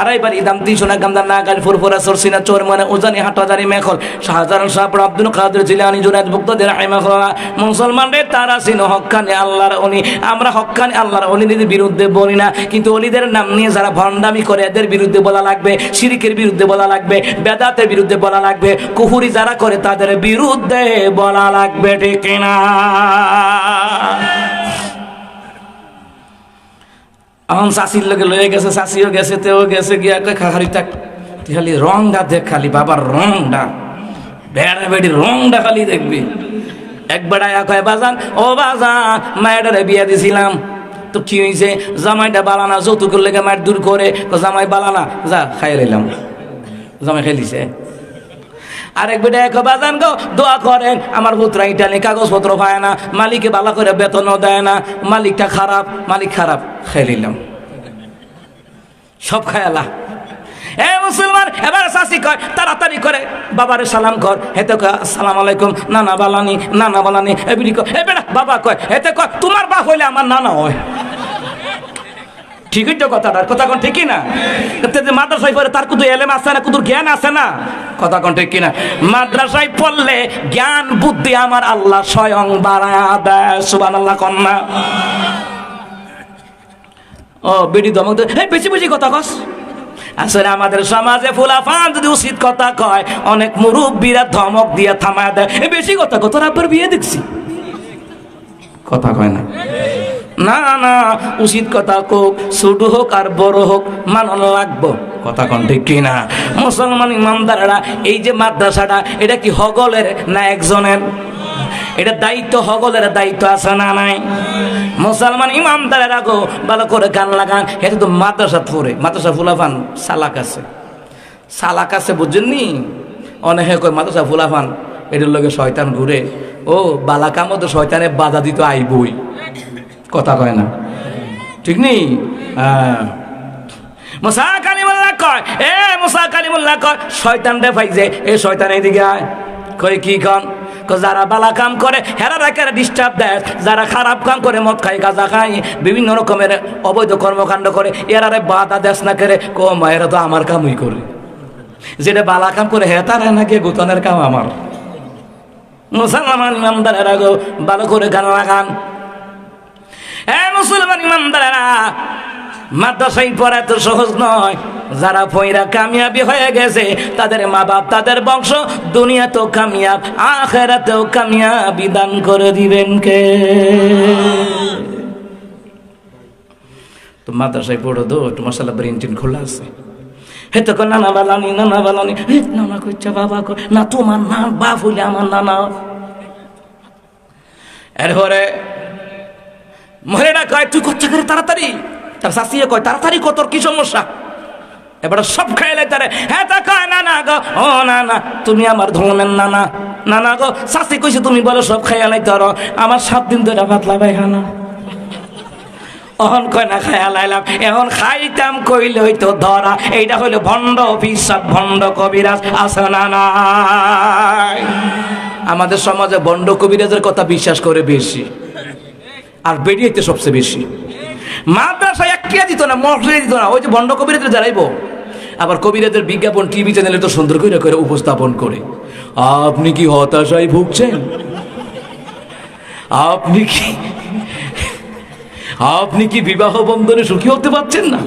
আড়াইবার ইদাম 300 না গামদার না গাল ফুরফুরা সরসিনা চোর মানে উজানি হাটহাজারি মেখল শাহজাহান শাহ আব্দুল কাদের জিলানী জুনায়েদ বুগদাদের রাহিমাহুল্লাহ। মুসলমান রে তারা ছিল হক্কানি আল্লাহর ওলি। আমরা হক্কানি আল্লাহর ওলিদের বিরুদ্ধে বলি না, কিন্তু ওলিদের নাম নিয়ে যারা ভণ্ডামি করে এদের বিরুদ্ধে বলা লাগবে, শিরকের বিরুদ্ধে বলা লাগবে, বেদাতের বিরুদ্ধে বলা লাগবে, কুফরি যারা করে তাদের বিরুদ্ধে বলা লাগবে, ঠিক কিনা? এখন শাশির লোকে লয়ে গেছে, শাশিও গেছে, তেও গেছে, গিয়া খালি তাক খালি রংটা দেখ, খালি বাবার রংটা, বেড়া বেড়ি রংটা খালি দেখবি। এক বেড়ায় কয় বাজান, ও বাজান মায়েরারে বিয়া দিছিলাম তো কি হয়েছে? জামাইটা বালানা, যৌতুকের লেগে মায়ের দূর করে, জামাই বালানা, যা খাই রইলাম, জামাই খেলিছে। আরেক বেটা এক বাজান গো দোয়া করেন, আমার পুত্রা ইটালি কাগজপত্র পায় না, মালিকে বালা করে বেতনও দেয় না, মালিকটা খারাপ, মালিক খারাপ, খাই নিলাম, সব খায়ালা। এ মুসলমান, এবার শাশি কয় তাড়াতাড়ি করে বাবারে সালাম কর, হেতে কয় আসসালামু আলাইকুম, নানা বালানি, নানা বালানি। এবিডি কয় এ বেটা বাবা কয়, হেতে কয় তোমার বাপ হইলে আমার নানা হয়। ঠিকই তো কথাটার, কথা কোন ঠিকই না? মাদ্রাসায় পড়ে তার কুদু এলেম আছে না, কুদুর জ্ঞান আছে না? কথা কোন ঠিক কিনা? মাদ্রাসায় পড়লে জ্ঞান বুদ্ধি আমার আল্লাহ স্বয়ং বাড়ায়া দেয়, সুবহানাল্লাহ কন্যা। ও বেডি দমক বেশি বেশি কথা কস। আসলে আমাদের সমাজে ফুলাফান যদি উচিত কথা কয়, অনেক মুরব্বীরা ধমক দিয়ে থামায় দেয়, বেশি কথা কত রাব্বার বিয়ে দেখছি। কথা কয় না, না না উচিত কথা কোক, ছোট হোক আর বড় হোক মানন লাগবো। কথা কোন ঠিক কিনা? মুসলমান ইমানদারেরা এই যে মাদ্রাসাটা, এটা কি হগলের না একজনের? এটা দায়িত্ব, হগলের দায়িত্ব আছে না নাই? মুসলমান ইমানদারেরা গো ভালো করে গান লাগান, এটা তো মাদ্রাসা পড়ে, মাদ্রাসা ফুলাফান সালাক আছে, সালাক আছে, বুঝছেননি? অনেকে কয় মাদ্রাসা ফুলাফান এটার লগে শয়তান ঘুরে। ও বালাকার মতো শয়তানে বাধা দিত আইবই। কথা কয় না, ঠিক নেই? মুসা কালিমুল্লাহ কয়, এ মুসা কালিমুল্লাহ কয় শয়তান রে পাইছে, এ শয়তান এদিকে আয়। কই কি কন? যারা বালা কাম করে হেরা রাখার ডিস্টার্ব দেয়, যারা খারাপ কাম করে মদ খায়, গাঁজা খায়, বিভিন্ন রকমের অবৈধ কর্মকাণ্ড করে, এরারে বাধা দেশ না করে, কম এরা তো আমার কামই করে। যেটা বালা কাম করে হে তারা নাকি গোতনের কাম আমার। মুসলমান ইমানদারেরা গো ভালো করে গান লাগান। মুসলমান ইমানদারেরা মাদ্রাসায় পড়া তো সহজ নয়। যারা পয়রা কামিয়াবি হয়ে গেছে তাদের মা বাপ, তাদের বংশ দুনিয়া তো কামিয়াব, আখিরাতেও কামিয়াবি দান করে দিবেন কে? তো মাদ্রাসায় পড়ো তো একটু মশালা ব্রেন টিন খোলা আছে। হে তো নানা বালানি, নানা বালানি, নানা কইছে বাবা কই না, তোমার না বাপ হইলে আমার নানা। এরপরে মহিলাটা কয় তুই করছে করে তাড়াতাড়ি, তার শাশিয়ে কয় তাড়াতাড়ি কত, কি সমস্যা? এবার সব খাইলে তারে, হ্যাঁ তা কয় না না গো, ও না না তুমি আমার ধর্মের নানা, নানা গো শাশি কইছে তুমি বলো সব খাইয়ালাই তোর, আমার 7 দিন ধরে পাতলা পায়খানা। অহন কয় না খায়া লাইলাম, এখন খাইতাম কইলে হইতো ধরা। এইটা হইলো ভণ্ড অফিসার, ভণ্ড কবিরাজ, আছে না নাই? আমাদের সমাজে ভণ্ড কবিরাজের কথা বিশ্বাস করে বেশি, আর বেরিয়েতে সবচেয়ে বেশি। মাদ্রাসায় একটিয়া দিত না, মসজিদে দিত না, ওই যে ভণ্ড কবিরাজের যারাইবো। আবার কবিরাজের বিজ্ঞাপন টিভি চ্যানেলে তো সুন্দর করে করে উপস্থাপন করে। আপনি কি হতাশায় ভুগছেন? আপনি কি বিবাহ বন্ধনে সুখী হতে পারছেন না?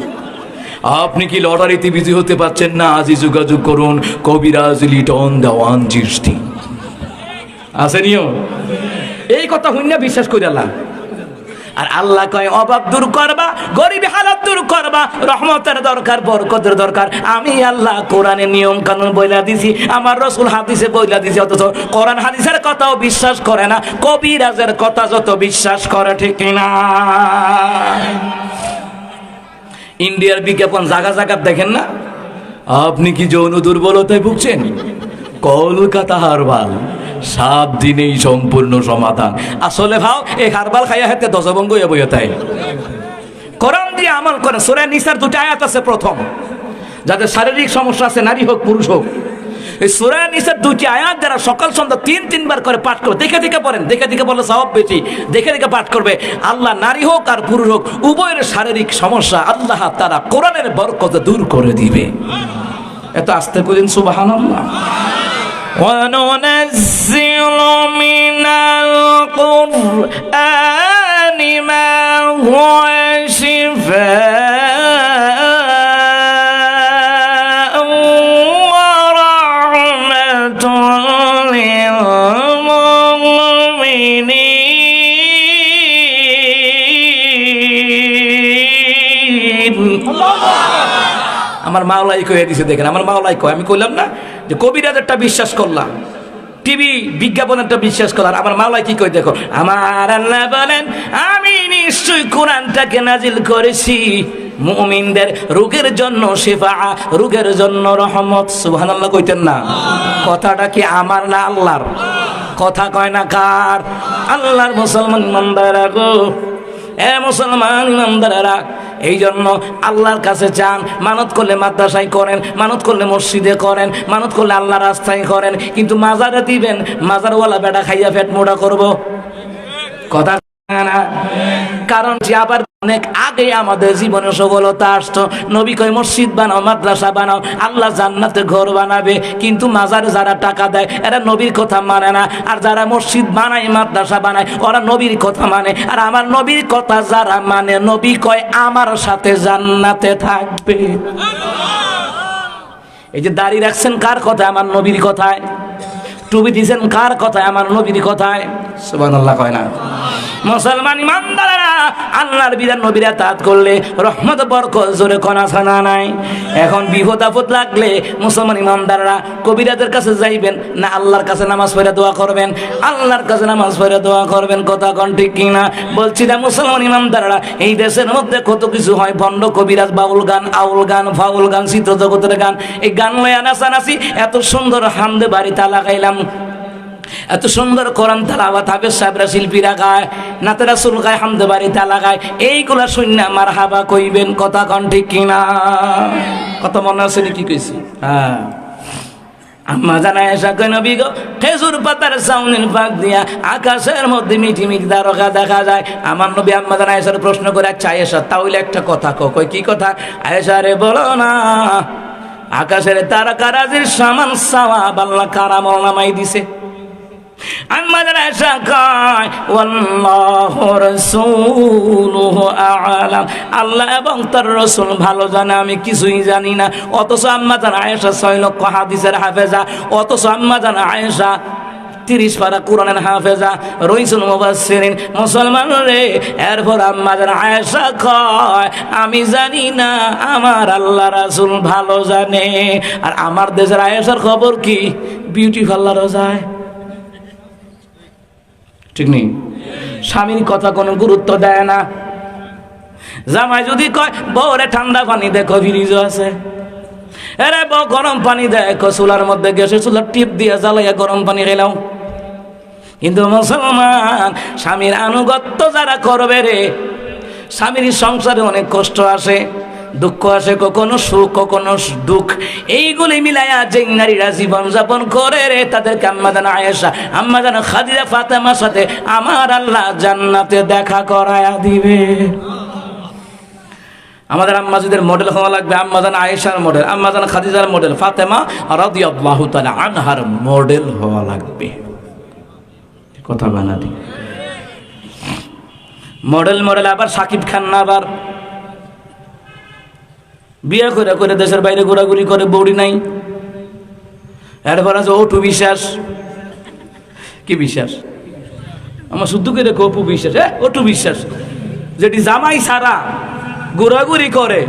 আপনি কি লটারিতে বিজয়ী হতে পারছেন না? আজই যোগাযোগ করুন কবিরাজ লিটন দেওয়ান চিশতি। আসেনিও এই কথা হইনা বিশ্বাস করে আল্লাহ। আর আল্লাহ কয় অভাব দূর করবা, গরিব হালাত দূর করবা, রহমতের দরকার, বরকতের দরকার। আমি আল্লাহ কোরআনে নিয়ম কানুন বইলা দিছি, আমার রাসূল হাদিসে বইলা দিছি, অথচ কোরআন হাদিসের কথাও বিশ্বাস করে না, কবিরাজের কথা যত বিশ্বাস করে, ঠিক না? ইন্ডিয়ার বিজ্ঞাপন জায়গা জায়গা দেখেন না? আপনি কি যৌন দুর্বলতায় ভুগছেন? কলকাতা হারবাল 7 দিনেই সম্পূর্ণ সমাধান। আসলে ভাও এই হারবাল খাইয়া হাতে দশভঙ্গ হয়ে বইয়া তাই কোরআন দিয়ে আমল করে। সূরা নিসার 2টা আয়াত আছে প্রথম, যাদের শারীরিক সমস্যা আছে, নারী হোক পুরুষ হোক, এই সূরা নিসার 2টি আয়াত যারা সকাল সন্ধ্যা 3 বার করে পাঠ করবে, দেখে দেখে পড়েন, দেখে দেখে বলে সওয়াব বেশি, দেখে দেখে পাঠ করবে, আল্লাহ নারী হোক আর পুরুষ হোক উভয়ের শারীরিক সমস্যা আল্লাহ তাআলা কোরআনের বরকতে দূর করে দিবে। এত আস্তে করেন সুবহানাল্লাহ। وننزل من القرآن ما هو شفاء ورحمة للمؤمنين। আমার মাওলাই কয়ে দিছে, দেখেন আমার মাওলাই কয়, আমি কইলাম না যে কবিরাজেরটা বিশ্বাস করলাম, টিভি বিজ্ঞাপনেরটা বিশ্বাস করলাম, আমার মাওলাই কি কই দেখো। আমার আল্লাহ বলেন আমি নিশ্চয়ই কোরআনটাকে নাজিল করেছি মুমিনদের রোগের জন্য শিফা, রোগের জন্য রহমত। সুবহানাল্লাহ কইতেন না? কথাটা কি আমার না আল্লাহর? কথা কয় না কার? আল্লাহর। মুসলমান ইমানদাররা গো, এ মুসলমান ইমানদাররা, এই জন্য আল্লাহর কাছে চান, মানত করলে মাদ্রাসায় করেন, মানত করলে মসজিদে করেন, মানত করলে আল্লাহর রাস্তায় করেন, কিন্তু মাজারে দিবেন, মাজারওয়ালা বেটা খাইয়া পেট মোটা করবো, কথা না? কারণ যে আবার অনেক আগে আমাদের জীবনে সফলতা আসতো, নবী কয় মসজিদ বানাও, মাদ্রাসা বানাও, আল্লাহ জান্নাতে ঘর বানাবে, কিন্তু মাজারে যারা টাকা দেয় এরা নবীর কথা মানে না, আর যারা মসজিদ বানায় মাদ্রাসা বানায় ওরা নবীর কথা মানে। আর আমার নবীর কথা যারা মানে, নবী কয় আমার সাথে জান্নাতে থাকবে। এই যে দাড়ি রাখছেন কার কথায়? আমার নবীর কথায়। টুপি দিয়েছেন কার কথায়? আমার নবীর কথায়। সুবহানাল্লাহ কয় না? মুসলমান ইমানদাররা আল্লাহর বিধান নবীর ইতাআত করলে রহমত বরকত জোরে কোন আছে না নাই? এখন বিপদ আপদ লাগলে মুসলমান ইমানদাররা কবিরাজের কাছে যাইবেন না আল্লাহর কাছে নামাজ পড়ে দোয়া করবেন? আল্লাহর কাছে নামাজ পড়ে দোয়া করবেন, কথা কোন ঠিক কিনা? বলছি না মুসলমান ইমানদাররা, এই দেশের মধ্যে কত কিছু হয়, ভণ্ড কবিরাজ, বাউল গান, আউল গান, ফাউল গান, চিত্র জগতের গান, এই গান লয়া নাচানাচি, এত সুন্দর হামদে বাড়ি তালা গাইলাম, এত সুন্দর কোরআন তেলাওয়াত হাফেজ সাহেবরা শিল্পীরা গায়, নাতে রাসূল গায়, হামদে বাড়ি তালা গায়, এইগুলা শুননা মারহাবা কইবেন, কথা কোন ঠিক কিনা? কত মনে আছে কি কইছি? হ্যাঁ, আম্মা জানা এসা কই নবী গো, খেজুর পাতার ছাউনির ফাঁক দিয়া আকাশের মধ্যে মিঠি মিঠি তারকা দেখা যায়। আমার নবী আম্মা জানা এসার প্রশ্ন করে, আচ্ছা আয়েশা তাহলে একটা কথা কই, কি কথা? আয়েশা রে বলো না, আকাশের তারকারাজির সমান সওয়াব আল্লাহ কার আমল নামাই দিছে? আমাদের আশা কয় আল্লাহু রাসূলুহু আ'লাম, আল্লাহ এবং তার রাসূল ভালো জানে, আমি কিছুই জানি না। অথচ আম্মা জান আয়েশা 6 লক্ষ হাদিসের হাফেজা, অথচ আম্মা জান আয়েশা 30 পারা কোরআনের হাফেজা, রইসুল মুফাসসিরিন। মুসলমান রে, এরপর আম্মা জান আয়েশা কয় আমি জানি না, আমার আল্লাহ রাসূল ভালো জানে। আর আমার দেশের আয়েশার খবর কি? বিউটি পার্লারও যায়, ঠিক নেই? স্বামীর কথা কোনো গুরুত্ব দেয় না। জামাই যদি কয় বউরে ঠান্ডা পানি দেখো ফ্রিজ আছে, এরে বউ গরম পানি দেখো চুলার মধ্যে, গ্যাসের চুলার টিপ দিয়ে জ্বালাইয়া গরম পানি খেলাও। কিন্তু মুসলমান স্বামীর আনুগত্য যারা করবে রে, স্বামীর সংসারে অনেক কষ্ট আসে, দুঃখ আসে, কখনো সুখ কখনো দুঃখ, এইগুলি মিলাইয়া যে নারীরা জীবন যাপন করে রে, তাদেরকে আম্মা জান আয়েশা, আম্মা জান খাদিজা, ফাতেমার সাথে আমার আল্লাহ জান্নাতে দেখা করায়া দিবে। আমাদের আম্মাজিদের মডেল হওয়া লাগবে, আম্মা জান আয়েশার মডেল, আম্মা জান খাদিজার মডেল, ফাতেমা রাদিয়াল্লাহু তাআলা আনহার মডেল হওয়া লাগবে। কথা বানাদি মডেল আবার সাকিব খান না, আবার বিয়ে করে করে দেশের বাইরে ঘোরাঘুরি করে, বৌড়ি নাই। এরপর আছে অটু বিশ্বাস। কি বিশ্বাস? আমার শুদ্ধ করে দেখো, অপু বিশ্বাস। হ্যাঁ, অটু বিশ্বাস, যেটি জামাই সারা ঘোরাঘুরি করে,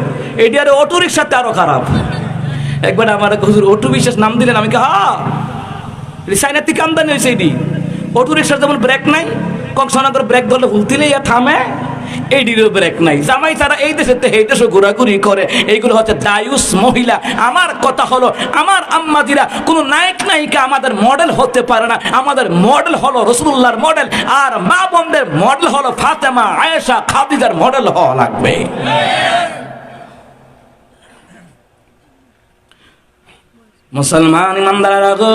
এটি আর অটো রিক্সাতে আরো খারাপ। একবার আমার হুজুর অটু বিশ্বাস নাম দিলেন, আমি চাইনার থেকে আমদানি হয়েছে। এটি অটো রিক্সার যেমন ব্রেক নাই, কখনো করে ব্রেক ধরলে হুলতিলেই থামে, এইটিরও ব্রেক নাই। জামাই তারা এই দেশে এই দেশে ঘোরাঘুরি করে, এইগুলো হচ্ছে দায়ুস মহিলা। আমার কথা হলো, আমার আম্মাজিরা কোনো নায়ক নায়িকা আমাদের মডেল হতে পারে না। আমাদের মডেল হলো রাসূলুল্লাহর মডেল, আর মা বোনদের মডেল হলো ফাতেমা, আয়েশা, খাদিজার মডেল হওয়া লাগবে। মুসলমান ইমানদাররা গো,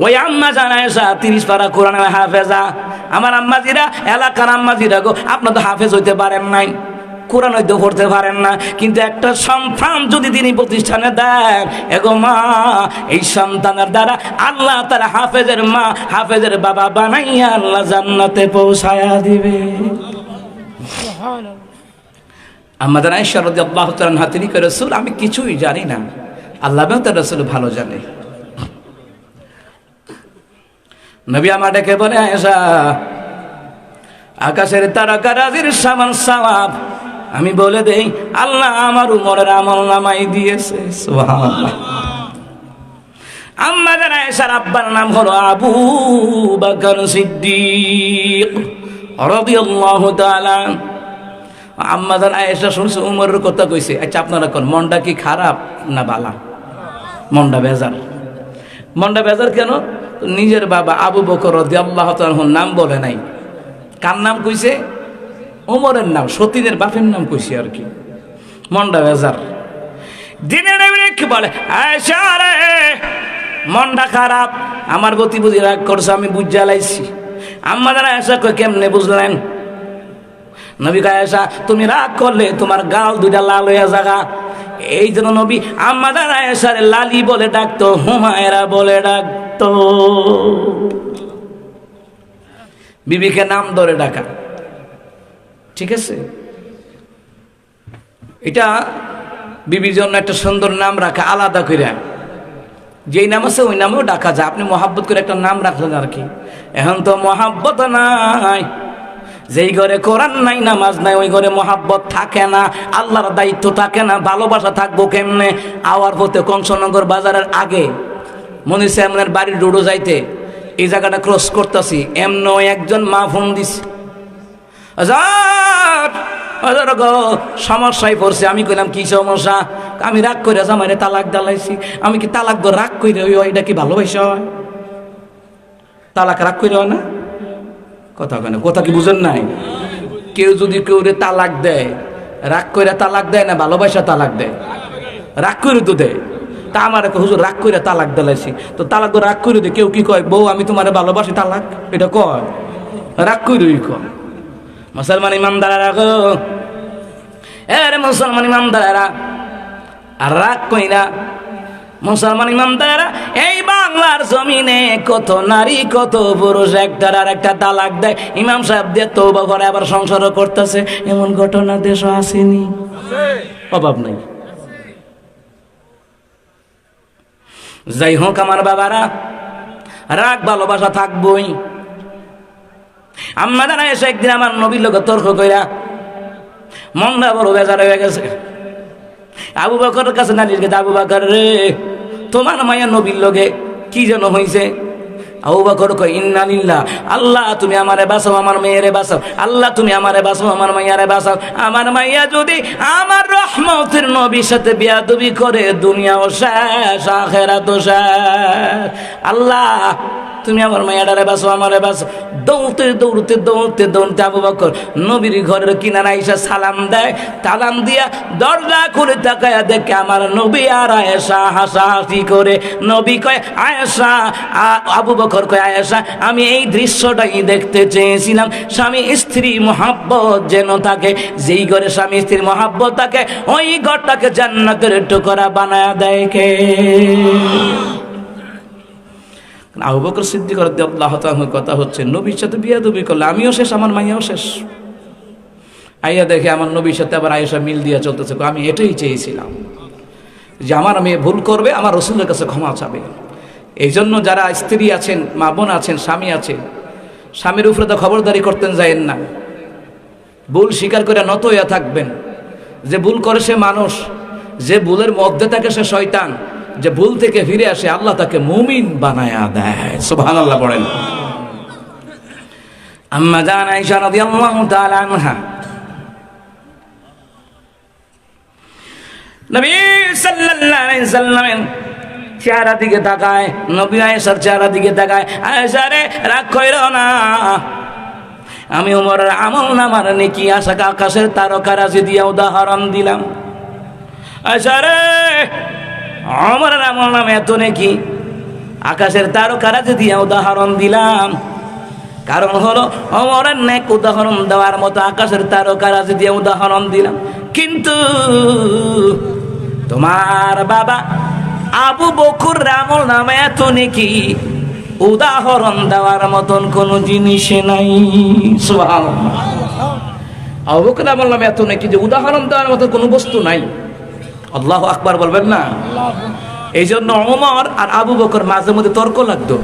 ওই আম্মা জানা এসা 30 পারা কোরআনের হাফেজা। আমার আম্মাজিরা, এলাকার আম্মাজিরা গো, আপনার তো হাফেজ হইতে পারেন নাই, কোরআন হইতে পড়তে পারেন না, কিন্তু একটা সন্তান যদি তিনি প্রতিষ্ঠানে দেন, এগো মা, এই সন্তানের দ্বারা আল্লাহ তাআলা হাফেজের মা, হাফেজের বাবা বানাইয়া আল্লাহ জান্নাতে পৌঁছায়া দিবে। আমাদের আয়েশা রাদিয়াল্লাহু তাআলা আনহা তিনি কয়, রাসূল আমি কিছুই জানি না, আল্লাহ এবং তার রাসূল ভালো জানে। নবী আমার ডেকে বলে, আয়েশা, আকাশের তারকারাজির সমান সওয়াব আমি বলে দেই, আল্লাহ আমার উমরের আমল নামাই দিয়েছে। সুবহানাল্লাহ। আমাদের আয়েশার আব্বার নাম হলো আবু বকর সিদ্দিক রাদিয়াল্লাহু তাআলা। আমাদের আয়েশা শুনছে উমরের কথা কইছে। আচ্ছা আপনারা কোন মনটা কি খারাপ না বালা? মনটা বেজার। মনটা বেজার কেন? নিজের বাবা আবু বকর রাদিয়াল্লাহু তাআলার নাম বলে নাই, কার নাম কইছে? ওমরের নাম, সতীনের বাপের নাম কইছে আর কি। মনটা বেজার। দিনে নেমে কি বলে, আয়েশা রে মনটা খারাপ, আমার গতি বুঝি রাগ করছে, আমি বুঝা লাইছি। আমাদের আয়েশা কই, কেমনে বুঝলেন? নবী কয়, আয়েশা তুমি রাগ করলে তোমার গাল দুইটা লাল হইয়া জাগা। এই জন্য নবী আমাদের আয়েশার লালি বলে ডাকতো, হুমায়রা বলে ডাকতো। বিবিকে নাম ধরে ডাকা, ঠিক আছে? এটা বিবির জন্য একটা সুন্দর নাম রাখা, আলাদা করে যেই নাম আছে ওই নামেও ডাকা যায়। আপনি মহাব্বত করে একটা নাম রাখলেন আর কি। এখন তো মহাব্বত নাই, যেই ঘরে কোরআন নাই, নামাজ নাই, ওই ঘরে মহাব্বত থাকে না, আল্লাহর দায়িত্ব থাকে না, ভালোবাসা থাকবো কেমনে? আওয়ার পথে কংসনগর বাজারের আগে মনির সাহেবের বাড়ির রোডও যাইতে এই জায়গাটা ক্রস করতেছি, এমন একজন মা ফোন দিছে, সমস্যায় পড়ছে। আমি কইলাম কি সমস্যা? আমি রাগ করে জামাইরে তালাক দালাইছি। আমি কি তালাক গো রাগ করে এটা কি ভালোবাসা হয়? তালাক রাগ করে হয় না? কথা কেন, কথা কি বুঝেন নাই? কেউ যদি কেউ তালাক দেয়, রাগ করে তালাক দেয় না ভালোবাসা তালাক দেয়? রাগ করে তো দেয়। তা আমার হুজুর রাগ করে তালাক দিলাইছি, তো তালাক রাগ করে দে। কেউ কি কয়, বউ আমি তোমারে ভালোবাসি তালাক? এটা কয়? রাগ করেই কয়। মুসলমান ইমানদারেরা গো, এরে মুসলমান ইমানদারেরা, আর রাগ কইরা মুসলমান ইমানদারেরা, এই বাংলার জমিনে কত নারী কত পুরুষ একটার আর একটা তালাক দেয়, ইমাম সাহেব দিয়ে তওবা করে আবার সংসারও করতেছে। এমন ঘটনা দেশে আসেনি? অভাব নাই। যাই হোক আমার বাবারা, রাগ ভালোবাসা থাকবই। আমাদের এসে একদিন আমার নবীর লোক তর্ক কইরা মনটা বড় বেজার হয়ে গেছে। আবু বকরের কাছে নালিশ গেছে, আবু বকর রে তোমার মায়া নবীর লোকে কি যেন হয়েছে? আবু বকর কয়, ইন্না লিল্লাহ, আল্লাহ তুমি আমারে বাঁচাও, আমার মেয়েরে বাঁচাও, আল্লাহ তুমি আমারে বাঁচাও, আমার মাইয়ারে বাঁচাও। আমার মাইয়া যদি আমার রহমতের নবীর সাথে বিয়াদবি করে, দুনিয়াও শেষ, আখিরাতও শেষ। আল্লাহ তুমি আমার মাইয়াডারে বাঁচাও, আমারে বাঁচাও। দৌড়তে দৌড়তে দৌড়তে দৌড়তে আবু বকর নবীর ঘরের কিনারা আইসা সালাম দেয়। সালাম দিয়া দরজা খুলে তাকায়া দেখে আমার নবী আর আয়েশা হাসাহাসি করে। নবী কয়, আয়েশা, আবু বকর কয়, আয়েশা আমি এই দৃশ্যটাই দেখতে চেয়েছিলাম। স্বামী স্ত্রী মহাব্বত যেন থাকে, যেই ঘরে স্বামী স্ত্রীর মহাব্বত থাকে, ওই ঘরটাকে জান্নাতের টুকরা বানায়া দেয় কে? আবু বকর সিদ্দিক রাদিয়াল্লাহু তাআলার কথা হচ্ছে, নবীর সাথে বিয়াদবি করলে আমিও শেষ, আমার মাইয়াও শেষ। আইয়া দেখে আমার নবীর সাথে আবার আয়েশা মিল দিয়া চলতেছে। আমি এটাই চেয়েছিলাম যে আমার মেয়ে ভুল করবে, আমার রসুলের কাছে ক্ষমা চাবে। এই জন্য যারা স্ত্রী আছেন, মা বোন আছেন, স্বামী আছেন, স্বামীর উপরে তো খবরদারি করতেন যায়েন না। ভুল স্বীকার করে নত হইয়া থাকবেন। যে ভুল করে সে মানুষ, যে ভুলের মধ্যে থাকে সে শয়তান, যে ভুল থেকে ফিরে আসে আল্লাহ তাকে মুমিন বানায়া দেয়। সুবহানাল্লাহ পড়েন। আম্মা জান আয়েশা রাদিয়াল্লাহু তাআলা আনহা নবী সাল্লাল্লাহু আলাইহি সাল্লামের চেহারা দিকে তাকায়, নবী আয়েশার চেহারা দিকে তাকায়, আয়েশা রে রাগ কইরো না, আমি ওমরের আমল নামার নেকি আকাশের তারকারাজি দিয়া উদাহরণ দিলাম। আয়েশা রে ওমরের আমল নামে এত নেকি আকাশের তারকারাজি দিয়া উদাহরণ দিলাম। কারণ হলো ওমরের নেক উদাহরণ দেওয়ার মতো আকাশের তারকারাজি দিয়া উদাহরণ দিলাম। কিন্তু তোমার বাবা আবু বকর আমল নামে এত নেকি উদাহরণ দেওয়ার মতন কোন জিনিস নাই। সুবহানাল্লাহ। আবু বকর আমল নামে এত নেকি যে উদাহরণ দেওয়ার মতো কোনো বস্তু নাই। আল্লাহু আকবার বলবেন না? এই জন্য ওমর আর আবু বকর মাঝে মধ্যে তর্ক লাগতো।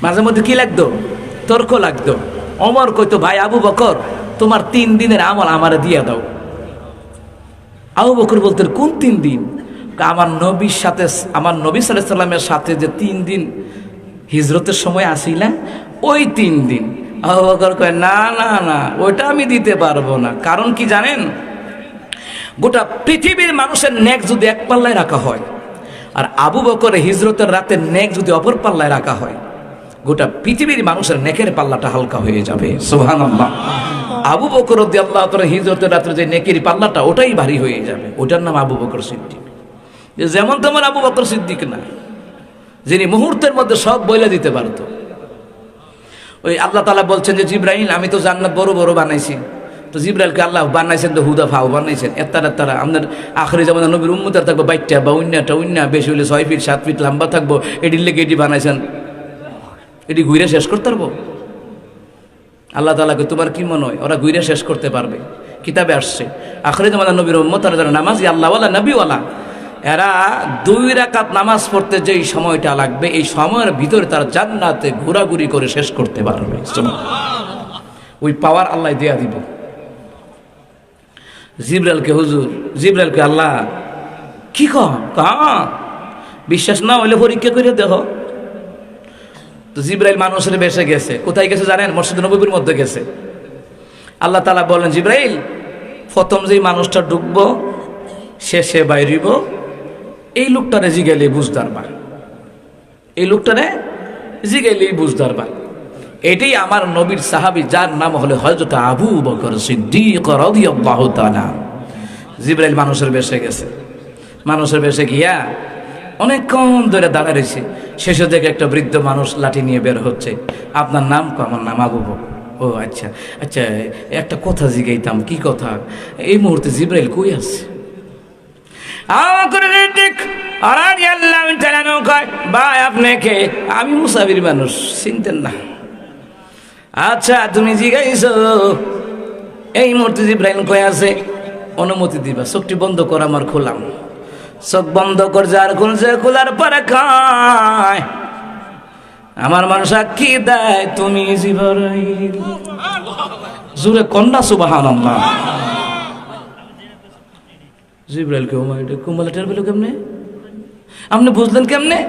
মাঝে মধ্যে কি লাগতো? তর্ক লাগতো। ওমর কইতো, ভাই আবু বকর তোমার 3 দিনের আমল আমারে দিয়ে দাও। আবু বকর বলতেন, কোন 3 দিন? আমার নবীর সাথে, আমার নবী সাল্লাল্লাহু আলাইহি সাল্লামের সাথে যে 3 দিন হিজরতের সময় আসিলেন ওই 3 দিন। আবু বকর কয়, না না না, ওইটা আমি দিতে পারবো না। কারণ কি জানেন? গোটা পৃথিবীর মানুষের নেক যদি এক পাল্লায় রাখা হয়, আর আবু বকরের হিজরতের রাতে নেক যদি অপর পাল্লায় রাখা হয়, গোটা পৃথিবীর মানুষের নেকের পাল্লাটা হালকা হয়ে যাবে। সুবহানাল্লাহ। আবু বকর রাদিয়াল্লাহু তাআলা হিজরতের রাতে যে নেকের পাল্লাটা ওটাই ভারী হয়ে যাবে। ওটার নাম আবু বকর সিদ্দিক। যেমন তেমন আবু বকর সিদ্দিক না, যিনি মুহূর্তের মধ্যে সব বলে দিতে পারত। ওই আল্লাহ তাআলা বলছেন যে জিবরাইল, আমি তো জান্নাত বড় বড় বানাইছি, তো জিবরাইলকে আল্লাহ বানাইছেন তো হুদা ফাও বানাইছেন। তারা আপনার আখরি জামানা নবীর উম্মতের থাকবো 22টা বা 19টা, বেশি হলে 6 ফিট 7 ফিট লম্বা থাকবো। এটির লেগে এটি বানাইছেন, এটি ঘুরে শেষ করতে পারবো? আল্লাহ তাআলাকে তোমার কি মনে হয় ওরা ঘুরে শেষ করতে পারবে? কিতাবে আসছে আখরি জামানা নবীর উম্মত আর যারা নামাজি আল্লাহওয়ালা নবীওয়ালা, এরা 2 রাকাত নামাজ পড়তে যেই সময়টা লাগবে এই সময়ের ভিতরে তারা জান্নাতে ঘোরাঘুরি করে শেষ করতে পারবে। ওই পাওয়ার আল্লাহ দেয়া দিব জিবরাইলকে। হুজুর জিবরাইলকে আল্লাহ কি বিশ্বাস না হইলে পরীক্ষা করে দেখো। তো জিবরাইল মানুষের বেশে গেছে। কোথায় গেছে জানেন? মসজিদ নববীর মধ্যে গেছে। আল্লাহ তাআলা বলেন, জিবরাইল প্রথম যেই মানুষটা ঢুকবো শেষে বাইরিব, এই লোকটারে জিগাইলে বুঝদার বা, এই লোকটারে জিগাইলেই বুঝদার বা। এটাই আমার নবীর সাহাবী, যার নাম হলো হযরত আবু বকর সিদ্দিক রাদিয়াল্লাহু তাআলা। জিবরাইল মানুষের বেশে গেছে। মানুষের বেশে গিয়া অনেকক্ষণ ধরে দাঁড়া রয়েছে। শেষে দেখে একটা বৃদ্ধ মানুষ লাঠি নিয়ে বের হচ্ছে। আপনার নাম? আমার নাম আবু বকর। ও আচ্ছা আচ্ছা, একটা কথা জিগাইতাম। কি কথা? এই মুহূর্তে জিবরাইল কই আছে? ভাই আপনি কে? আমি মুসাফির মানুষ, চিনতেন না? আচ্ছা তুমি জিগাইছো। এই মুহূর্তে জিবরাইল কই আছে? অনুমতি দিবা, চোখটি বন্ধ কর। আমার খোলাম, চোখ বন্ধ কর। যার খুলছে, খোলার পরে খায় আমার মানুষ কি দেয়, তুমি জিবরাইল। জোরে কন্যা সুবহানাল্লাহ। জিবরাইলকে কুমালাটার বলো কেমনে? আপনি বুঝলেন কেমনে?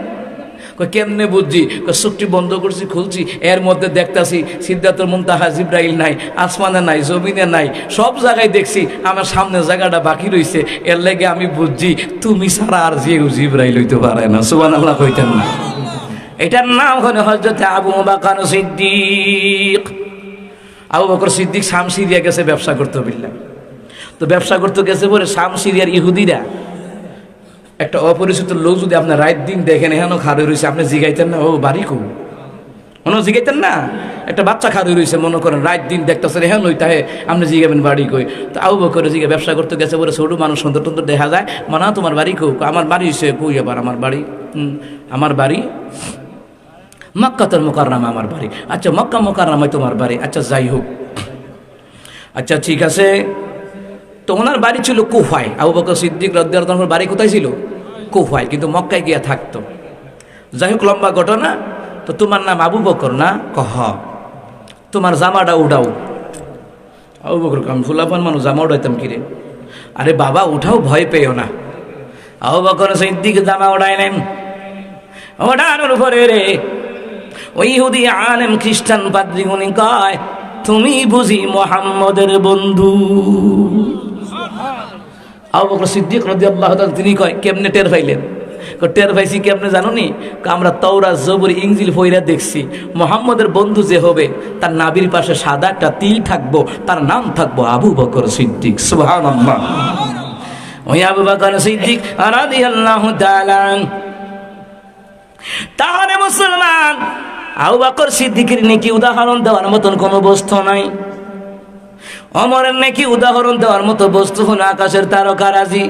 কেমনে বুঝছি? চোখটি বন্ধ করছি, খুলছি, এর মধ্যে দেখতাছি সিদরাতুল মুনতাহা জিবরাইল নাই, আসমানে নাই, জমিনে নাই, সব জায়গায় দেখছি। আমার সামনে জায়গাটা বাকি রইছে। এর লেগে আমি বুঝছি তুমি ছাড়া আর যে জিবরাইল হইতে পারে না। সুবহানাল্লাহ কইতেন না? এটার নাম হলো হযরত আবু বকর সিদ্দিক। আবু বকর সিদ্দিক শাম সিরিয়া গেছে ব্যবসা করতে। বিল্লাহ, তো ব্যবসা করতে গেছে বলে শাম সিরিয়ার ইহুদিরা একটা অপরিচিত লোক যদি আপনার রাত দিন দেখেন এখানেও খাড়ি রয়েছে, আপনি জিগাইতেন না ও বাড়ি কো? মনে জিগাইতেন না? একটা বাচ্চা খাড়ি রয়েছে, মনে করেন রাত দিন দেখতেছেন এখানে ওই তাহে আপনি জিগাবেন বাড়ি কই? তো আবু বকর জিগা ব্যবসা করতে গেছে বলে ছোট মানুষ সুন্দর টুন্দর দেখা যায়। মনে হয় তোমার বাড়ি কো? আমার বাড়ি সে কই? আবার আমার বাড়ি আমার বাড়ি মক্কাতুল মুকাররমা আমার বাড়ি। আচ্ছা মক্কা মুকাররমায় তোমার বাড়ি? আচ্ছা যাই হোক, আচ্ছা ঠিক আছে, তো ওনার বাড়ি ছিল কুফায়। আবু বকর সিদ্দিক রাদিয়াল্লাহু আনহুর বাড়ি কোথায় ছিল? কুফায়, কিন্তু মক্কায় গিয়া থাকতো। যাই হোক, লম্বা ঘটনা। তো তোমার নাম আবু বকর না? কহ, তোমার জামাটা উঠাও। আবু বকর কাম ফুলাপান মানুষ, জামা উঠাইতাম কিরে? আরে বাবা উঠাও, ভয় পেও না। আবু বকর সিদ্দিক জামা উঠাইলেন। ওঠানোর পরে রে ওই ইহুদি আলেম খ্রিস্টান পাদ্রী উনি কয়, তুমি বুঝি মুহাম্মদের বন্ধু? আবু বকর সিদ্দিক রাদিয়াল্লাহু তাআলা তিনি কয়, কেমনে টের পাইলেন? টের পাইছি কেমনে জানো নি? আমরা তাওরাত জবুর ইনজিল পড়া দেখছি, মুহাম্মদের বন্ধু যে হবে তার নাভির পাশে সাদা একটা তিল থাকবো, তার নাম থাকবো আবু বকর সিদ্দিক। সুবহানাল্লাহ। ওই আবু বকর সিদ্দিক রাদিয়াল্লাহু তাআলা। তাহলে মুসলমান, আবু বকর সিদ্দিকের নেকি উদাহরণ দেওয়ার মতন কোনো বস্তু নাই। ওমরের নেকি উদাহরণ দেওয়ার মতো বস্তু হলো আকাশের তারকারাজি।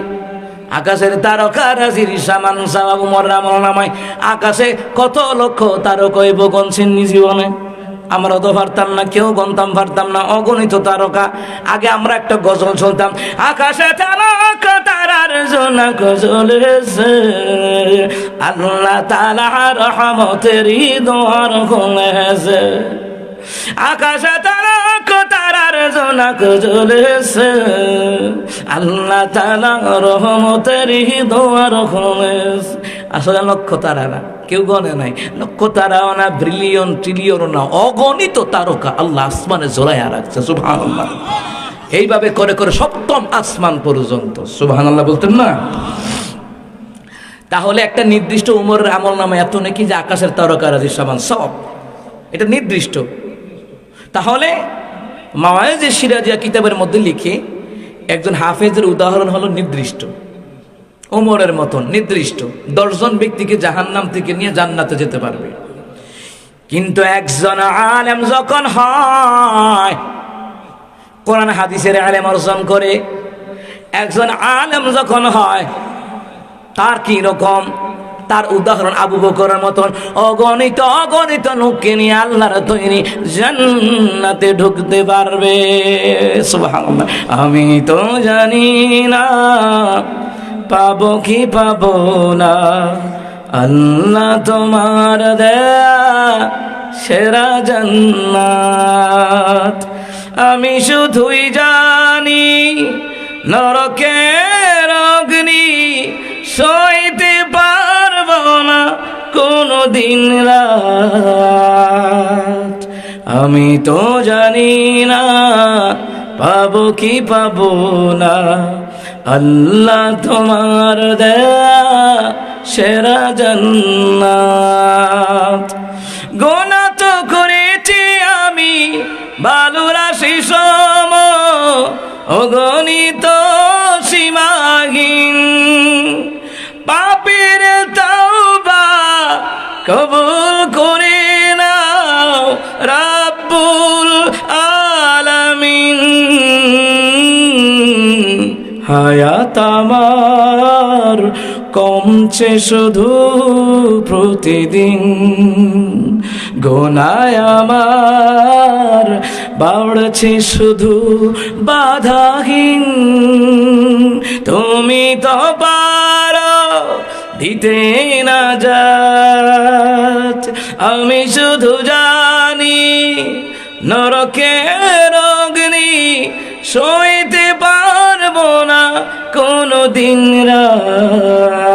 আকাশের তারকারাজির সামান সওয়াব উমর আমল নামায় আকাশে কত লক্ষ তারকা গণছেন জীবনে। আমরা তো পারতাম না, কেউ গণতাম পারতাম না, অগণিত তারকা। আগে আমরা একটা গজল শুনতাম, আকাশে তারকা তারার জোনাক জ্বলেছে, আল্লাহ তাআলার রহমতের দোয়ার খুলেছে। আকাশে তারকা তারার জোনাক জ্বলেছে, আল্লাহ তাআলার রহমতের দোয়ার খুলেছে। আসলে লক্ষ তারা না, কেউ গণে নাই, লক্ষ তারাও না, ব্রিলিয়ন ট্রিলিয়ন না, অগণিত তারকা আল্লাহ আসমানে ঝোলাইয়া রাখছে। সুবহানাল্লাহ। এইভাবে করে করে সপ্তম আসমান পর্যন্ত। সুবহানাল্লাহ বলতেন না? তাহলে একটা নির্দিষ্ট উমরের আমল নামে এত নাকি যে আকাশের তারকারাজি সামান সব, এটা নির্দিষ্ট। তাহলে মাওয়াইজ সিরাজিয়া কিতাবের মধ্যে লিখে একজন হাফেজের উদাহরণ হলো নির্দিষ্ট, ওমরের মতন নির্দিষ্ট 10 জন ব্যক্তিকে জাহান্নাম থেকে নিয়ে জান্নাতে যেতে পারবে। কিন্তু একজন আলেম যখন হয়, কোরআন হাদিসের আলেম অর্জন করে, একজন আলেম যখন হয় তার কি রকম? তার উদাহরণ আবু বকরের মতন অগণিত অগণিত লোককে নিয়ে আল্লাহর তৈরি জান্নাতে ঢুকতে পারবে। সুবহানাল্লাহ। আমি তো জানি না পাবো কি পাবো না, আল্লাহ তোমার দেয়া সেরা জান্নাত। আমি শুধুই জানি নরকের অগ্নি সইতে পারবো না কোনো দিন রাত। আমি তো জানি না পাবো কি পাবো না, আল্লাহ তোমার দেয়া সেরা জান্নাত। গোনা তো করেছি আমি বালু রাশি সম, অগণিত সীমাহীন, পাপের তাওবা কবুল করে নাও রাব্বুল আলামিন। হায়াত আমার কমছে শুধু প্রতিদিন, গোনায় আমার বাড়ছে শুধু বাধাহীন। তুমি তো পারো দিতে না যাত, আমি শুধু জানি নরকের অগ্নি সইতে পারবো না কোনো দিন রাত।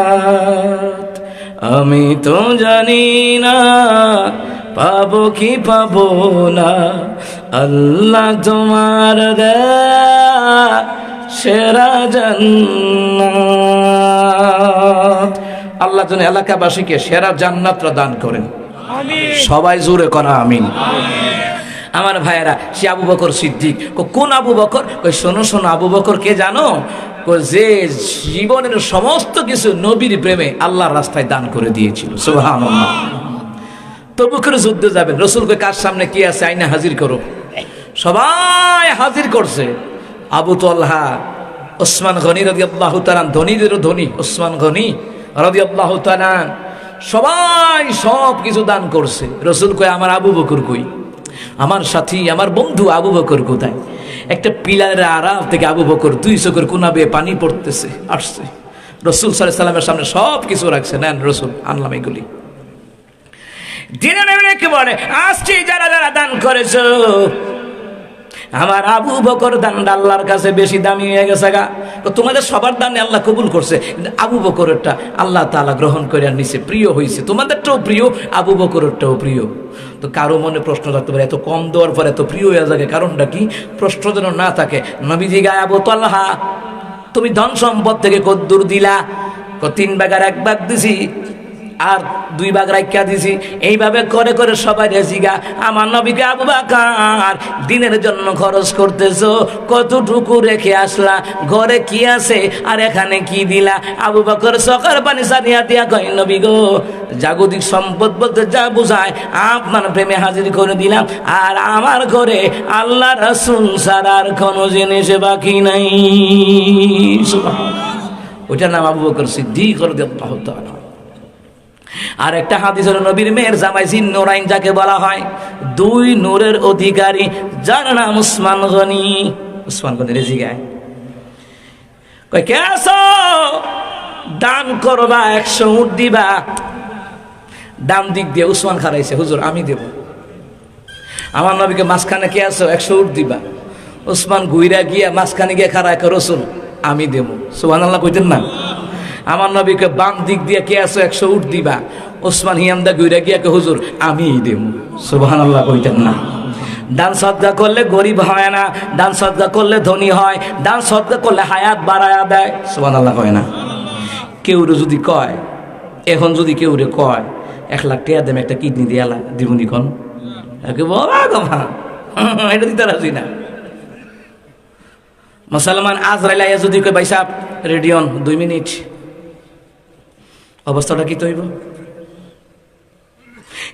আমি তো জানি না পাবো কি পাবো না, আল্লাহ তোমার দেয়া সেরা জান্নাত। আল্লাহ যেন এলাকাবাসীকে সেরা জান্নাতটা দান করেন। সবাই জোরে করা আমিন। আমার ভাইয়েরা, সে আবু বকর সিদ্দিক। কোন আবু বকর? শোনো শোনো, আবু বকর কে জানো? যে জীবনের সমস্ত কিছু নবীর প্রেমে আল্লাহর রাস্তায় দান করে দিয়েছিল। সুবহানাল্লাহ। তবুকের যুদ্ধে যাবেন, রসুল কই কার সামনে কি আছে আইনা হাজির করো। সবাই হাজির করছে। আবু তালহা, ওসমান গনি রাদিয়াল্লাহু তাআলা, ধনীদেরও ধনী ওসমান গনি রাদিয়াল্লাহু তাআলা, সবাই সব কিছু দান করছে। রসুল কই আমার আবু বকর কই? আমার সাথী, আমার বন্ধু আবু বকর কোথায়? একটা পিলারের আড়াল থেকে আবু বকর 2 চোখের কোনা বেয়ে পানি পড়তেছে, আসছে। রসুল সাল্লাল্লাহু আলাইহি সাল্লামের সামনে সব কিছু রাখছে, নেন রসুল, আনলাম এগুলি। দিনে নেমে বলে, আসছি যারা যারা দান করেছো, আমার আবু বকর দানটা আল্লাহর কাছে বেশি দামি হয়ে গেছে গা। তো তোমাদের সবার দানে আল্লাহ কবুল করছে, কিন্তু আবু বকরেরটা আল্লাহ তাআলা গ্রহণ করে নিছে, প্রিয় হয়েছে। তোমাদেরটাও প্রিয়, আবু বকরেরটাও প্রিয়। তো কারো মনে প্রশ্ন থাকতে পারে, এত কম দেওয়ার পর এত প্রিয় হয়ে যাবে, কারণটা কি? প্রশ্ন যেন না থাকে। নবীজি গায়ে, আবু তালহা তুমি ধন সম্পদ থেকে কদ্দুর দিলা? 3 ভাগের 1 ভাগ দিছি, আর 2 ভাগ রাখিয়া দিছি। এইভাবে করে করে সবাই রেজিগা আমার নবীকে, আবু বকর দিনের জন্য খরচ করতেছো, কতটুকু রেখে আসলা? ঘরে কি আছে আর এখানে কি দিলা? আবু বকর চোখের পানি ছাড়িয়া দিয়া কয়, নবী গো, জাগতিক সম্পদ বলতে যা বুঝায় আপনার প্রেমে হাজির করে দিলাম, আর আমার ঘরে আল্লাহ রাসূল ছাড়ার কোনো জিনিস বাকি নাই। ওইটার নাম আবু বকর সিদ্দিক রাদিয়াল্লাহু তাআলা। আর একটা হাদিস হলো, নবীর মেয়ের জামাই জিন্নুরাইন যাকে বলা হয়, 2 নূরের অধিকারী, যার নাম উসমান গনি। উসমান গনি রেজি গায়, কয় কে আছো? দান করবা, 100 উট দিবা। ডান দিক দিয়ে উসমান খারাইছে, হুজুর আমি দেব। আমার নবীকে, মাঝখানে কে আছো? 100 উট দিবা। উসমান ঘুইরা গিয়া মাঝখানে গিয়ে খারায়, রসুল আমি দেব। সুবহানাল্লাহ কইতেন না? আমার নবীকে বাম দিক দিয়ে কে আছো? 100 উট দিবা। ওসমান হিয়ামদা ঘুরে গিয়া কে, হুজুর আমিই দেব। সুবহানাল্লাহ কইতেন না? দান সদকা করলে গরিব হয় না, দান সদকা করলে ধনী হয়, দান সদকা করলে হায়াত বাড়ায়া দেয়। সুবহানাল্লাহ কয় না? কেউরে যদি কয়, এখন যদি কেউরে কয় 1 লাখ টাকা দেম, একটা কিডনি দিয়ে দিবনি কোন, এটা দিতে রাজি না। মুসলমান আজরাইল আইয়া যদি কয়, ভাই সাহেব রেডি হন 2 মিনিট, অবস্থাটা কি তৈব?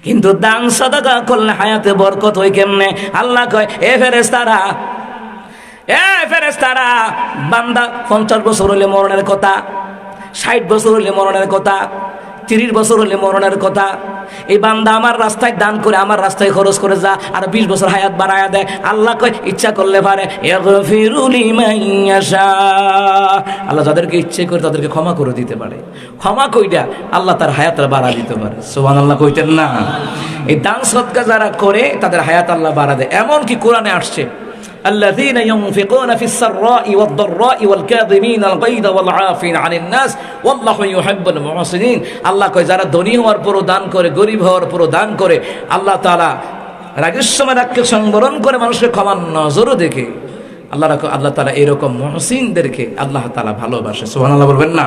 কিন্তু দান সাদাকা করলে হায়াতে বরকত হয় কেমনে? আল্লাহ কয়, এ ফেরেশতারা, বান্দা 50 বছর হলে মরণের কথা, 60 বছর হলে মরণের কথা, 30 বছর হলে মরণের কথা। এই বান্দা আমার রাস্তায় দান করে, আমার রাস্তায় খরচ করে যা, আর 20 বছর হায়াত বাড়ায়া দেয়। আল্লাহ কয়, ইচ্ছা করলে পারে, আল্লাহ যাদেরকে ইচ্ছে করে তাদেরকে ক্ষমা করে দিতে পারে। ক্ষমা কইটা আল্লাহ তার হায়াতটা বাড়া দিতে পারে। সুবহানাল্লাহ কইতেন না? এই দান সদকা যারা করে তাদের হায়াত আল্লাহ বাড়া দেয়। এমন কি কোরআনে আসছে, الذين ينفقون في السراء والضراء والكاظمين الغيظ والعافين عن الناس والله يحب المحسنين। আল্লাহ কয়, যারা ধনী হওয়ার পরও দান করে, গরিব হওয়ার পরও দান করে, আল্লাহ তাআলা রাগের সময় রাগকে সংবরণ করে, মানুষকে ক্ষমার নজরও দেখে। আল্লাহ তাআলা এরকম মুহসিনদেরকে আল্লাহ তাআলা ভালোবাসে। সুবহানাল্লাহ বলবেন না?